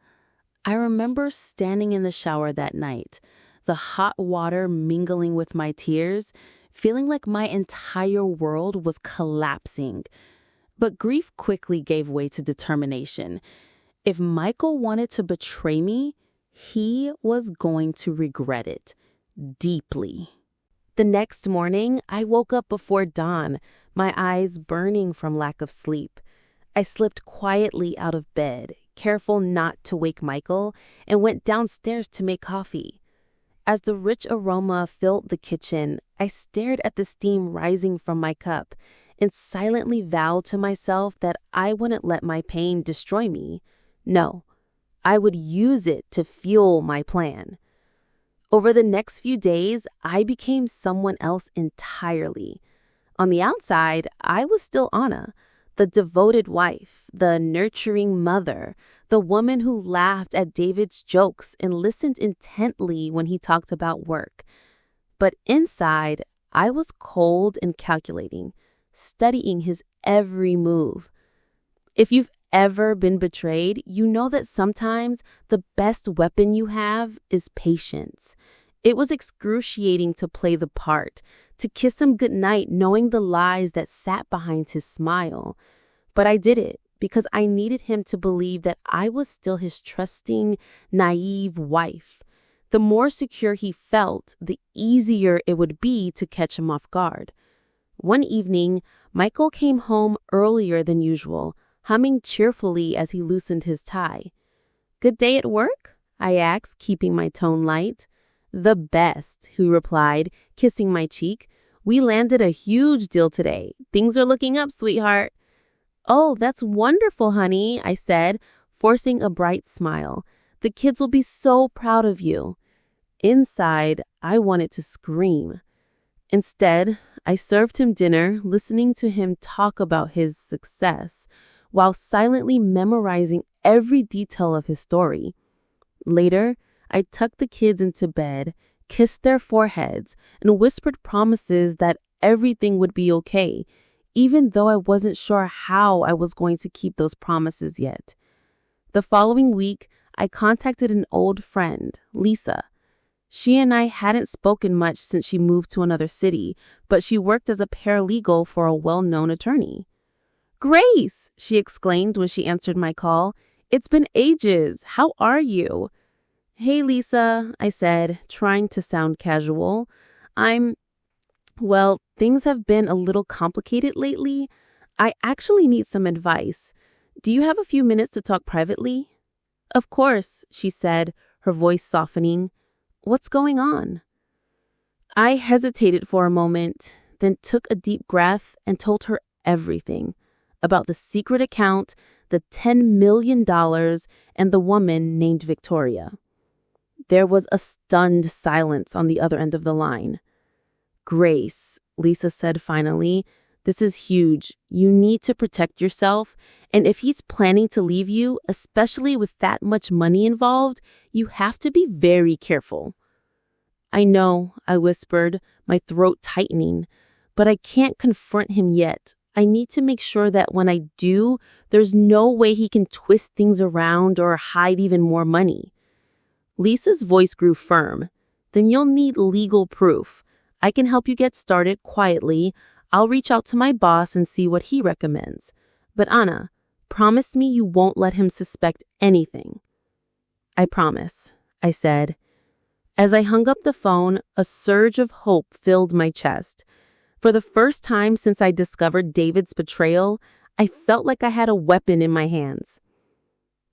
I remember standing in the shower that night, the hot water mingling with my tears, feeling like my entire world was collapsing. But grief quickly gave way to determination. If Michael wanted to betray me, he was going to regret it deeply. The next morning, I woke up before dawn, my eyes burning from lack of sleep. I slipped quietly out of bed, careful not to wake Michael, and went downstairs to make coffee. As the rich aroma filled the kitchen, I stared at the steam rising from my cup and silently vowed to myself that I wouldn't let my pain destroy me. No, I would use it to fuel my plan. Over the next few days, I became someone else entirely. On the outside, I was still Anna, the devoted wife, the nurturing mother, the woman who laughed at David's jokes and listened intently when he talked about work. But inside, I was cold and calculating, studying his every move. If you've ever been betrayed, you know that sometimes the best weapon you have is patience. It was excruciating to play the part, to kiss him goodnight knowing the lies that sat behind his smile. But I did it because I needed him to believe that I was still his trusting, naive wife. The more secure he felt, the easier it would be to catch him off guard. One evening, Michael came home earlier than usual, humming cheerfully as he loosened his tie. "Good day at work?" I asked, keeping my tone light. "The best," he replied, kissing my cheek. "We landed a huge deal today. Things are looking up, sweetheart." "Oh, that's wonderful, honey," I said, forcing a bright smile. "The kids will be so proud of you." Inside, I wanted to scream. Instead, I served him dinner, listening to him talk about his success, while silently memorizing every detail of his story. Later, I tucked the kids into bed, kissed their foreheads, and whispered promises that everything would be okay, even though I wasn't sure how I was going to keep those promises yet. The following week, I contacted an old friend, Lisa. She and I hadn't spoken much since she moved to another city, but she worked as a paralegal for a well-known attorney. "Grace," she exclaimed when she answered my call. "It's been ages. How are you?" "Hey, Lisa," I said, trying to sound casual. Well, things have been a little complicated lately. I actually need some advice. Do you have a few minutes to talk privately?" "Of course," she said, her voice softening. "What's going on?" I hesitated for a moment, then took a deep breath and told her everything about the secret account, the $10 million, and the woman named Victoria. There was a stunned silence on the other end of the line. "Grace," Lisa said finally, "this is huge. You need to protect yourself, and if he's planning to leave you, especially with that much money involved, you have to be very careful." "I know," I whispered, my throat tightening, "but I can't confront him yet. I need to make sure that when I do, there's no way he can twist things around or hide even more money." Lisa's voice grew firm. "Then you'll need legal proof. I can help you get started quietly. I'll reach out to my boss and see what he recommends. But Anna, promise me you won't let him suspect anything." "I promise," I said. As I hung up the phone, a surge of hope filled my chest. For the first time since I discovered David's betrayal, I felt like I had a weapon in my hands.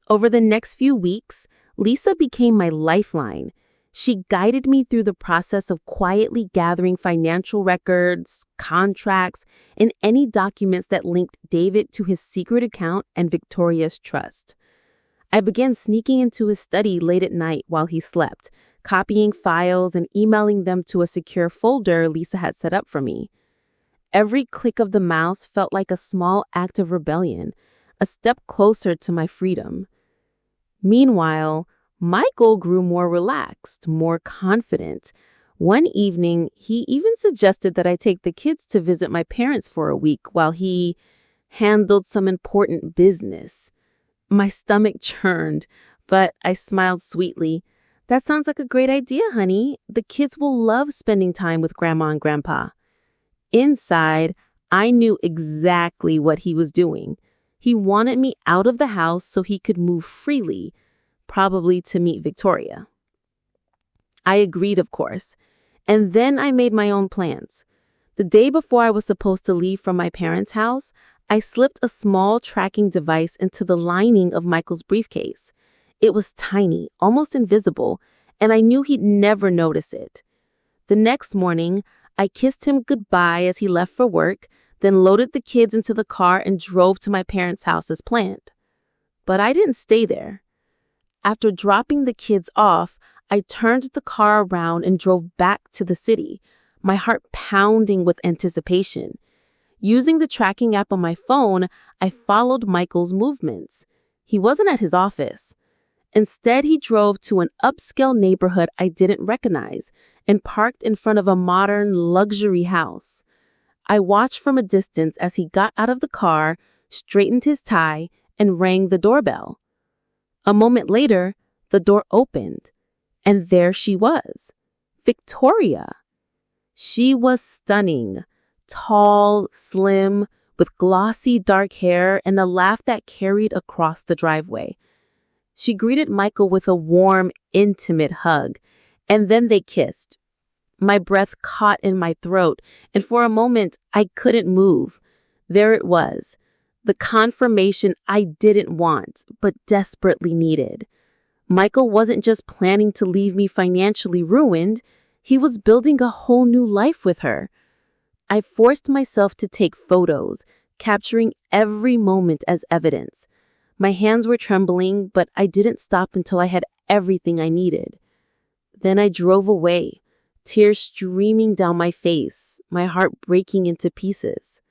Over the next few weeks, Lisa became my lifeline. She guided me through the process of quietly gathering financial records, contracts, and any documents that linked David to his secret account and Victoria's trust. I began sneaking into his study late at night while he slept, copying files and emailing them to a secure folder Lisa had set up for me. Every click of the mouse felt like a small act of rebellion, a step closer to my freedom. Meanwhile, Michael grew more relaxed, more confident. One evening, he even suggested that I take the kids to visit my parents for a week while he handled some important business. My stomach churned, but I smiled sweetly. "That sounds like a great idea, honey. The kids will love spending time with Grandma and Grandpa." Inside, I knew exactly what he was doing. He wanted me out of the house so he could move freely, probably to meet Victoria. I agreed, of course, and then I made my own plans. The day before I was supposed to leave from my parents' house, I slipped a small tracking device into the lining of Michael's briefcase. It was tiny, almost invisible, and I knew he'd never notice it. The next morning, I kissed him goodbye as he left for work, then loaded the kids into the car and drove to my parents' house as planned. But I didn't stay there. After dropping the kids off, I turned the car around and drove back to the city, my heart pounding with anticipation. Using the tracking app on my phone, I followed Michael's movements. He wasn't at his office. Instead, he drove to an upscale neighborhood I didn't recognize and parked in front of a modern luxury house. I watched from a distance as he got out of the car, straightened his tie, and rang the doorbell. A moment later, the door opened, and there she was, Victoria. She was stunning, tall, slim, with glossy dark hair and a laugh that carried across the driveway. She greeted Michael with a warm, intimate hug, and then they kissed. My breath caught in my throat, and for a moment, I couldn't move. There it was, the confirmation I didn't want, but desperately needed. Michael wasn't just planning to leave me financially ruined, he was building a whole new life with her. I forced myself to take photos, capturing every moment as evidence. My hands were trembling, but I didn't stop until I had everything I needed. Then I drove away, tears streaming down my face, my heart breaking into pieces.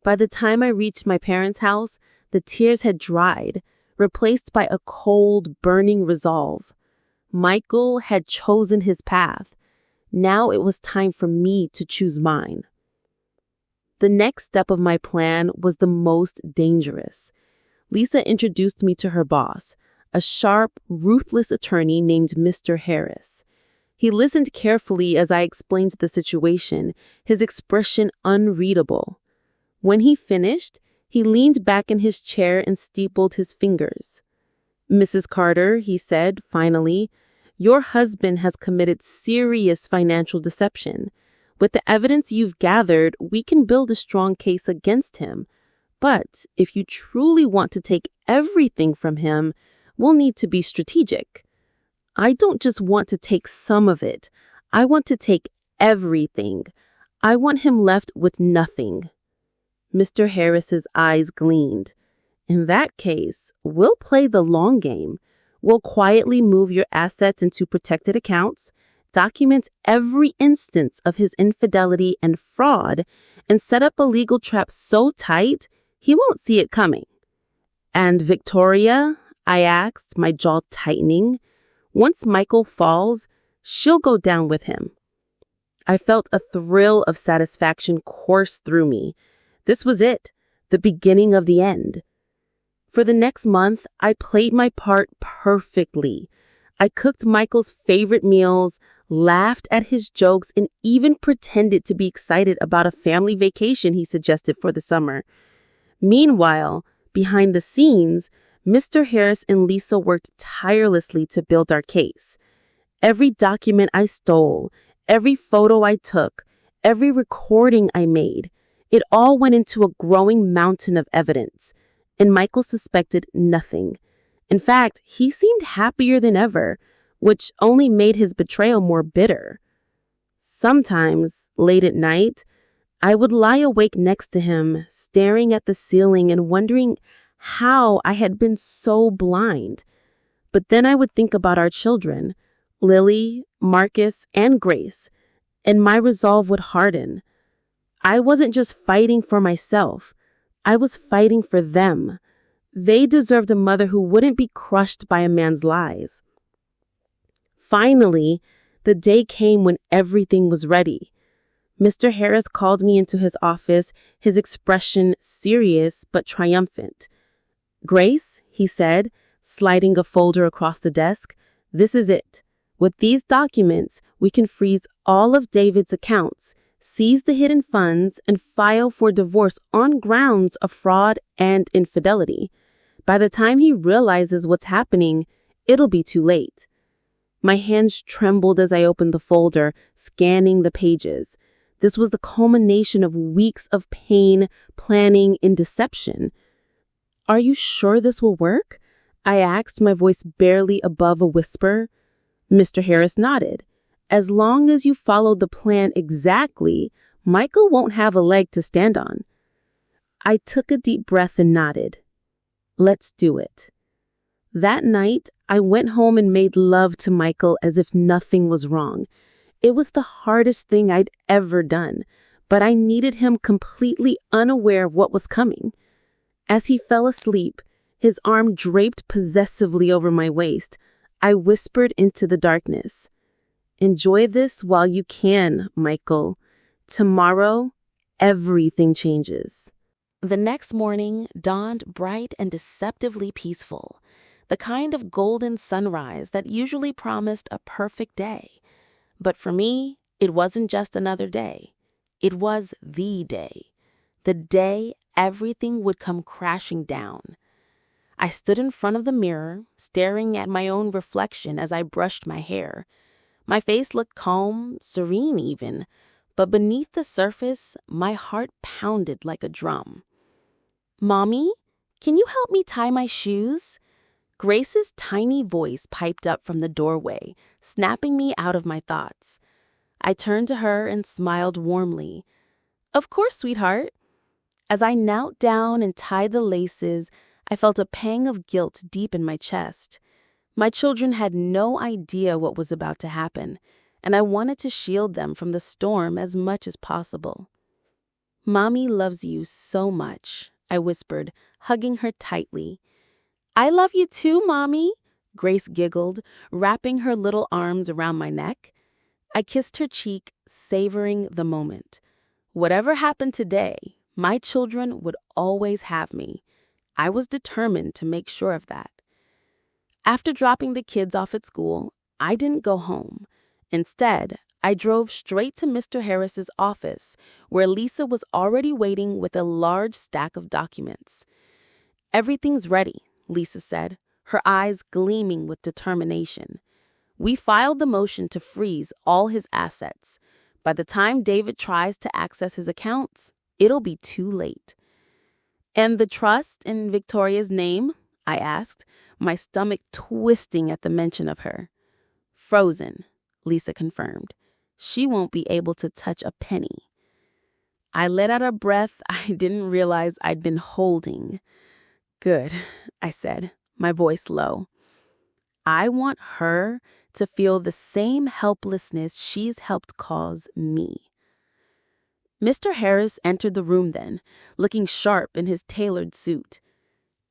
By the time I reached my parents' house, the tears had dried, replaced by a cold, burning resolve. Michael had chosen his path. Now it was time for me to choose mine. The next step of my plan was the most dangerous. Lisa introduced me to her boss, a sharp, ruthless attorney named Mr. Harris. He listened carefully as I explained the situation, his expression unreadable. When he finished, he leaned back in his chair and steepled his fingers. "Mrs. Carter," he said, finally, "your husband has committed serious financial deception. With the evidence you've gathered, we can build a strong case against him. But if you truly want to take everything from him, we'll need to be strategic. I don't just want to take some of it. I want to take everything. I want him left with nothing." Mr. Harris's eyes gleamed. "In that case, we'll play the long game. We'll quietly move your assets into protected accounts, document every instance of his infidelity and fraud, and set up a legal trap so tight he won't see it coming." "And Victoria?" I asked, my jaw tightening. "Once Michael falls, she'll go down with him." I felt a thrill of satisfaction course through me. This was it, the beginning of the end. For the next month, I played my part perfectly. I cooked Michael's favorite meals, laughed at his jokes, and even pretended to be excited about a family vacation he suggested for the summer. Meanwhile, behind the scenes, Mr. Harris and Lisa worked tirelessly to build our case. Every document I stole, every photo I took, every recording I made, it all went into a growing mountain of evidence, and Michael suspected nothing. In fact, he seemed happier than ever, which only made his betrayal more bitter. Sometimes, late at night, I would lie awake next to him, staring at the ceiling and wondering how I had been so blind. But then I would think about our children, Lily, Marcus, and Grace, and my resolve would harden. I wasn't just fighting for myself. I was fighting for them. They deserved a mother who wouldn't be crushed by a man's lies. Finally, the day came when everything was ready. Mr. Harris called me into his office, his expression serious but triumphant. "Grace," he said, sliding a folder across the desk, "this is it. With these documents, we can freeze all of David's accounts, seize the hidden funds, and file for divorce on grounds of fraud and infidelity. By the time he realizes what's happening, it'll be too late." My hands trembled as I opened the folder, scanning the pages. This was the culmination of weeks of pain, planning, and deception. "Are you sure this will work?" I asked, my voice barely above a whisper. Mr. Harris nodded. "As long as you follow the plan exactly, Michael won't have a leg to stand on." I took a deep breath and nodded. "Let's do it." That night, I went home and made love to Michael as if nothing was wrong. It was the hardest thing I'd ever done, but I needed him completely unaware of what was coming. As he fell asleep, his arm draped possessively over my waist, I whispered into the darkness, "Enjoy this while you can, Michael. Tomorrow, everything changes." The next morning dawned bright and deceptively peaceful, the kind of golden sunrise that usually promised a perfect day. But for me, it wasn't just another day. It was the day everything would come crashing down. I stood in front of the mirror, staring at my own reflection as I brushed my hair. My face looked calm, serene even, but beneath the surface, my heart pounded like a drum. "Mommy, can you help me tie my shoes?" Grace's tiny voice piped up from the doorway, snapping me out of my thoughts. I turned to her and smiled warmly. "Of course, sweetheart." As I knelt down and tied the laces, I felt a pang of guilt deep in my chest. My children had no idea what was about to happen, and I wanted to shield them from the storm as much as possible. "Mommy loves you so much," I whispered, hugging her tightly. "I love you too, Mommy," Grace giggled, wrapping her little arms around my neck. I kissed her cheek, savoring the moment. Whatever happened today, my children would always have me. I was determined to make sure of that. After dropping the kids off at school, I didn't go home. Instead, I drove straight to Mr. Harris's office, where Lisa was already waiting with a large stack of documents. "Everything's ready," Lisa said, her eyes gleaming with determination. "We filed the motion to freeze all his assets. By the time David tries to access his accounts, it'll be too late." "And the trust in Victoria's name?" I asked, my stomach twisting at the mention of her. "Frozen," Lisa confirmed. "She won't be able to touch a penny." I let out a breath I didn't realize I'd been holding. "Good," I said, my voice low. "I want her to feel the same helplessness she's helped cause me." Mr. Harris entered the room then, looking sharp in his tailored suit.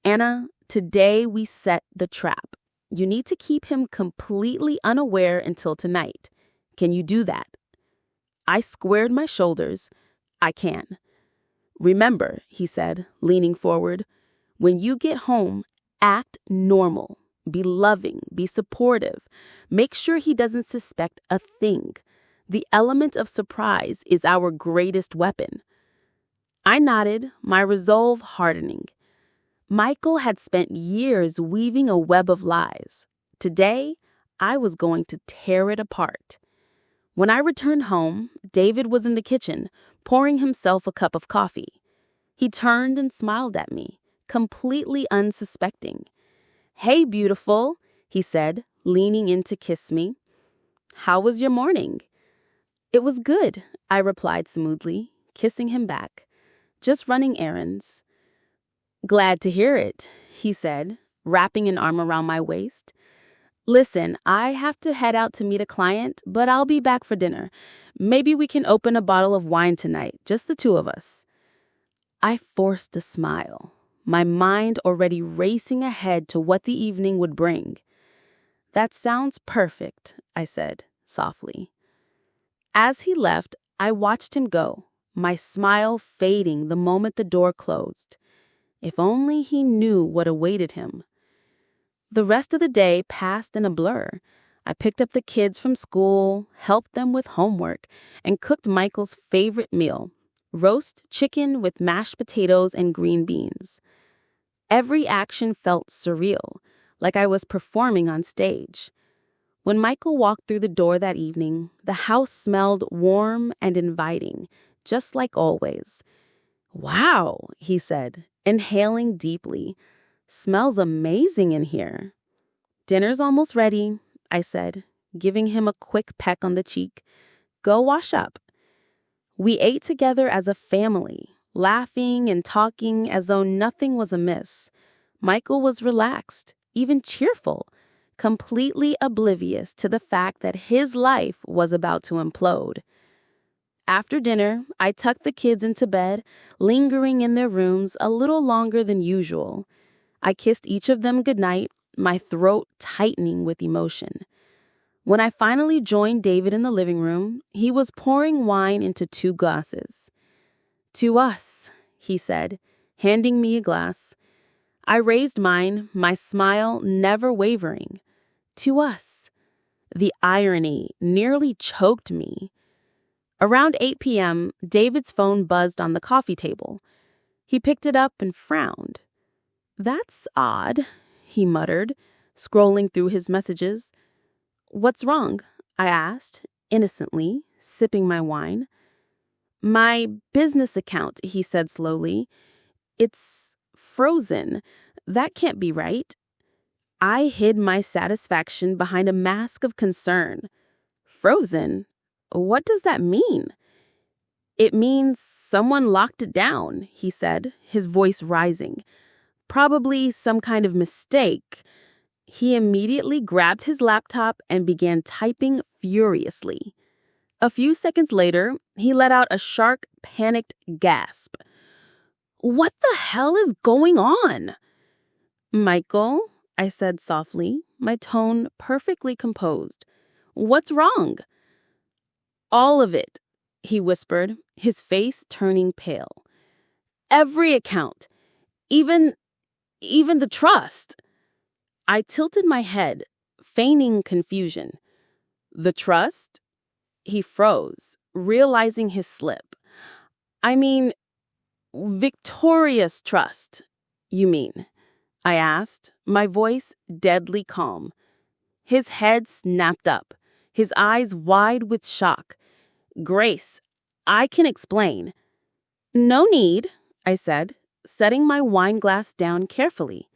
"Anna, today we set the trap. You need to keep him completely unaware until tonight. Can you do that?" I squared my shoulders. "I can." "Remember," he said, leaning forward, "when you get home, act normal. Be loving, be supportive. Make sure he doesn't suspect a thing. The element of surprise is our greatest weapon." I nodded, my resolve hardening. Michael had spent years weaving a web of lies. Today, I was going to tear it apart. When I returned home, David was in the kitchen, pouring himself a cup of coffee. He turned and smiled at me, completely unsuspecting. "Hey, beautiful," he said, leaning in to kiss me. "How was your morning?" "It was good," I replied smoothly, kissing him back. "Just running errands." "Glad to hear it," he said, wrapping an arm around my waist. "Listen, I have to head out to meet a client, but I'll be back for dinner. Maybe we can open a bottle of wine tonight, just the two of us." I forced a smile, my mind already racing ahead to what the evening would bring. "That sounds perfect," I said, softly. As he left, I watched him go, my smile fading the moment the door closed. If only he knew what awaited him. The rest of the day passed in a blur. I picked up the kids from school, helped them with homework, and cooked Michael's favorite meal, roast chicken with mashed potatoes and green beans. Every action felt surreal, like I was performing on stage. When Michael walked through the door that evening, the house smelled warm and inviting, just like always. "Wow," he said, inhaling deeply. "Smells amazing in here." "Dinner's almost ready," I said, giving him a quick peck on the cheek. "Go wash up." We ate together as a family, laughing and talking as though nothing was amiss. Michael was relaxed, even cheerful, completely oblivious to the fact that his life was about to implode. After dinner, I tucked the kids into bed, lingering in their rooms a little longer than usual. I kissed each of them goodnight, my throat tightening with emotion. When I finally joined David in the living room, he was pouring wine into 2 glasses. "To us," he said, handing me a glass. I raised mine, my smile never wavering. "To us." The irony nearly choked me. Around 8 p.m., David's phone buzzed on the coffee table. He picked it up and frowned. "That's odd," he muttered, scrolling through his messages. "What's wrong?" I asked, innocently, sipping my wine. "My business account," he said slowly. "It's frozen. That can't be right." I hid my satisfaction behind a mask of concern. "Frozen? What does that mean?" "It means someone locked it down," he said, his voice rising. "Probably some kind of mistake." He immediately grabbed his laptop and began typing furiously. A few seconds later, he let out a sharp, panicked gasp. "What the hell is going on?" "Michael," I said softly, my tone perfectly composed. "What's wrong?" "All of it," he whispered, his face turning pale. "Every account. Even the trust." I tilted my head, feigning confusion. "The trust?" He froze, realizing his slip. "I mean, Victoria's trust, you mean?" I asked, my voice deadly calm. His head snapped up, his eyes wide with shock. "Grace, I can explain." "No need," I said, setting my wine glass down carefully.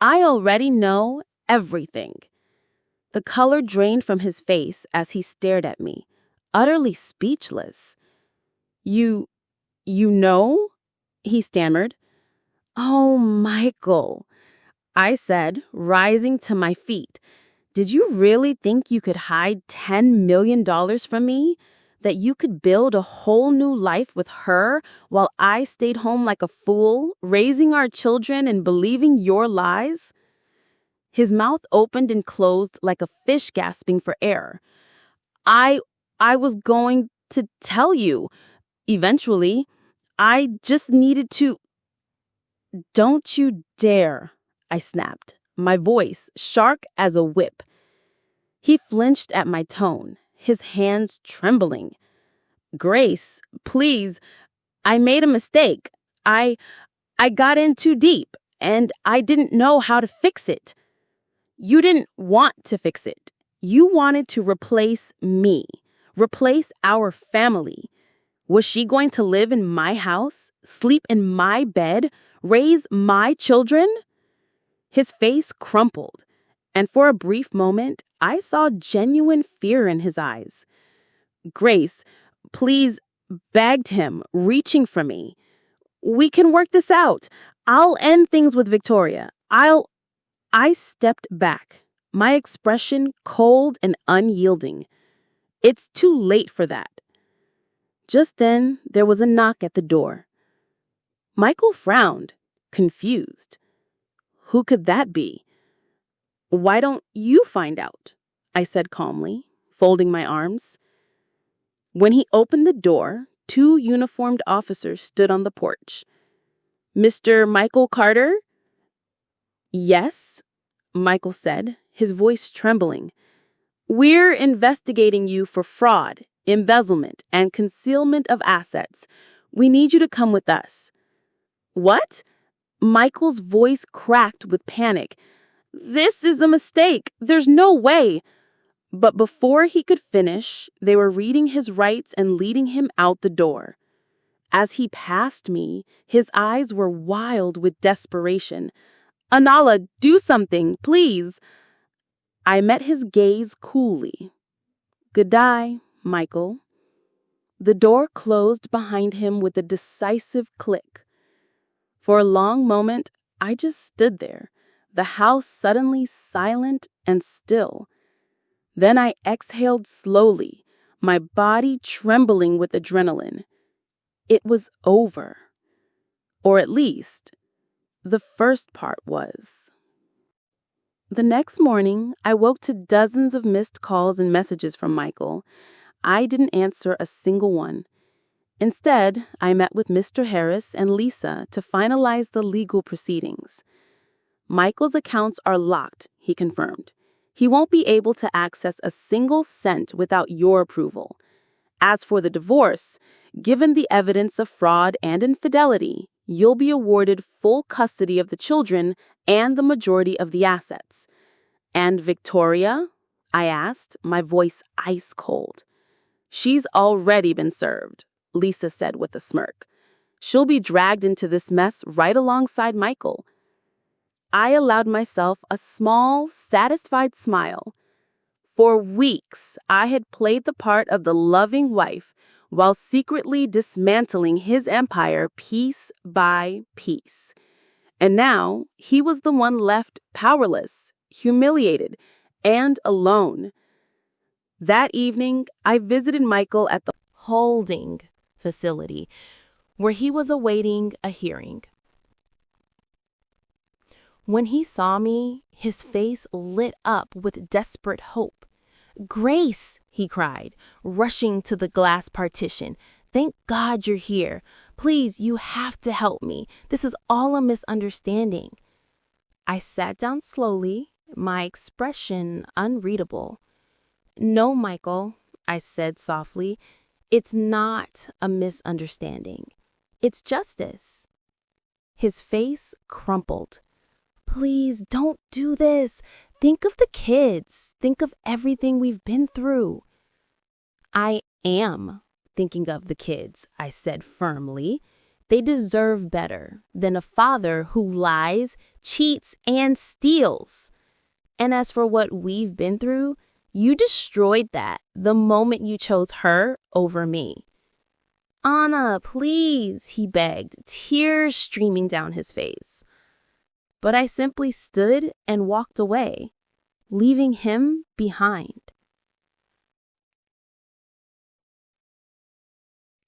"I already know everything." The color drained from his face as he stared at me, utterly speechless. You know?" he stammered. "Oh, Michael," I said, rising to my feet. "Did you really think you could hide $10 million from me? That you could build a whole new life with her while I stayed home like a fool, raising our children and believing your lies?" His mouth opened and closed like a fish gasping for air. I was going to tell you. Eventually. I just needed to." "Don't you dare," I snapped, my voice sharp as a whip. He flinched at my tone, his hands trembling. "Grace, please, I made a mistake. I got in too deep, and I didn't know how to fix it." "You didn't want to fix it. You wanted to replace me, replace our family. Was she going to live in my house, sleep in my bed, raise my children?" His face crumpled, and for a brief moment, I saw genuine fear in his eyes. "Grace, please," begged him, reaching for me. "We can work this out. I'll end things with Victoria. I stepped back, my expression cold and unyielding. "It's too late for that." Just then, there was a knock at the door. Michael frowned, confused. Who could that be? "Why don't you find out?" I said calmly, folding my arms. When he opened the door, 2 uniformed officers stood on the porch. "Mr. Michael Carter?" "Yes," Michael said, his voice trembling. "We're investigating you for fraud, embezzlement, and concealment of assets. We need you to come with us." "What?" Michael's voice cracked with panic. "This is a mistake. There's no way." But before he could finish, they were reading his rights and leading him out the door. As he passed me, his eyes were wild with desperation. "Anala, do something, please." I met his gaze coolly. "Good day, Michael." The door closed behind him with a decisive click. For a long moment, I just stood there, the house suddenly silent and still. Then I exhaled slowly, my body trembling with adrenaline. It was over. Or at least, the first part was. The next morning, I woke to dozens of missed calls and messages from Michael. I didn't answer a single one. Instead, I met with Mr. Harris and Lisa to finalize the legal proceedings. Michael's accounts are locked, he confirmed. He won't be able to access a single cent without your approval. As for the divorce, given the evidence of fraud and infidelity, you'll be awarded full custody of the children and the majority of the assets. "And Victoria?" I asked, my voice ice cold. "She's already been served," Lisa said with a smirk. "She'll be dragged into this mess right alongside Michael." I allowed myself a small, satisfied smile. For weeks, I had played the part of the loving wife while secretly dismantling his empire piece by piece. And now, he was the one left powerless, humiliated, and alone. That evening, I visited Michael at the Holding facility where he was awaiting a hearing. When he saw me, his face lit up with desperate hope. "Grace," he cried, rushing to the glass partition. "Thank God you're here. Please, you have to help me. This is all a misunderstanding." I sat down slowly, my expression unreadable. "No, Michael," I said softly. "It's not a misunderstanding. It's justice." His face crumpled. "Please don't do this. Think of the kids. Think of everything we've been through." "I am thinking of the kids," I said firmly. "They deserve better than a father who lies, cheats, and steals. And as for what we've been through, you destroyed that the moment you chose her over me." "Anna, please," he begged, tears streaming down his face. But I simply stood and walked away, leaving him behind.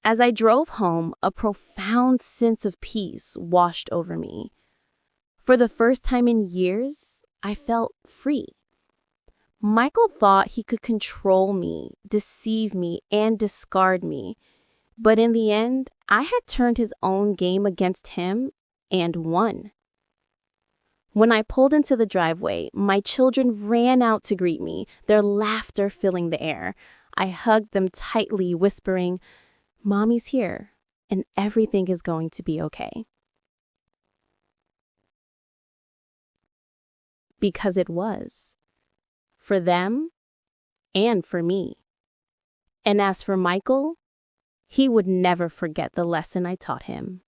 As I drove home, a profound sense of peace washed over me. For the first time in years, I felt free. Michael thought he could control me, deceive me, and discard me. But in the end, I had turned his own game against him and won. When I pulled into the driveway, my children ran out to greet me, their laughter filling the air. I hugged them tightly, whispering, "Mommy's here, and everything is going to be okay." Because it was. For them and for me. And as for Michael, he would never forget the lesson I taught him.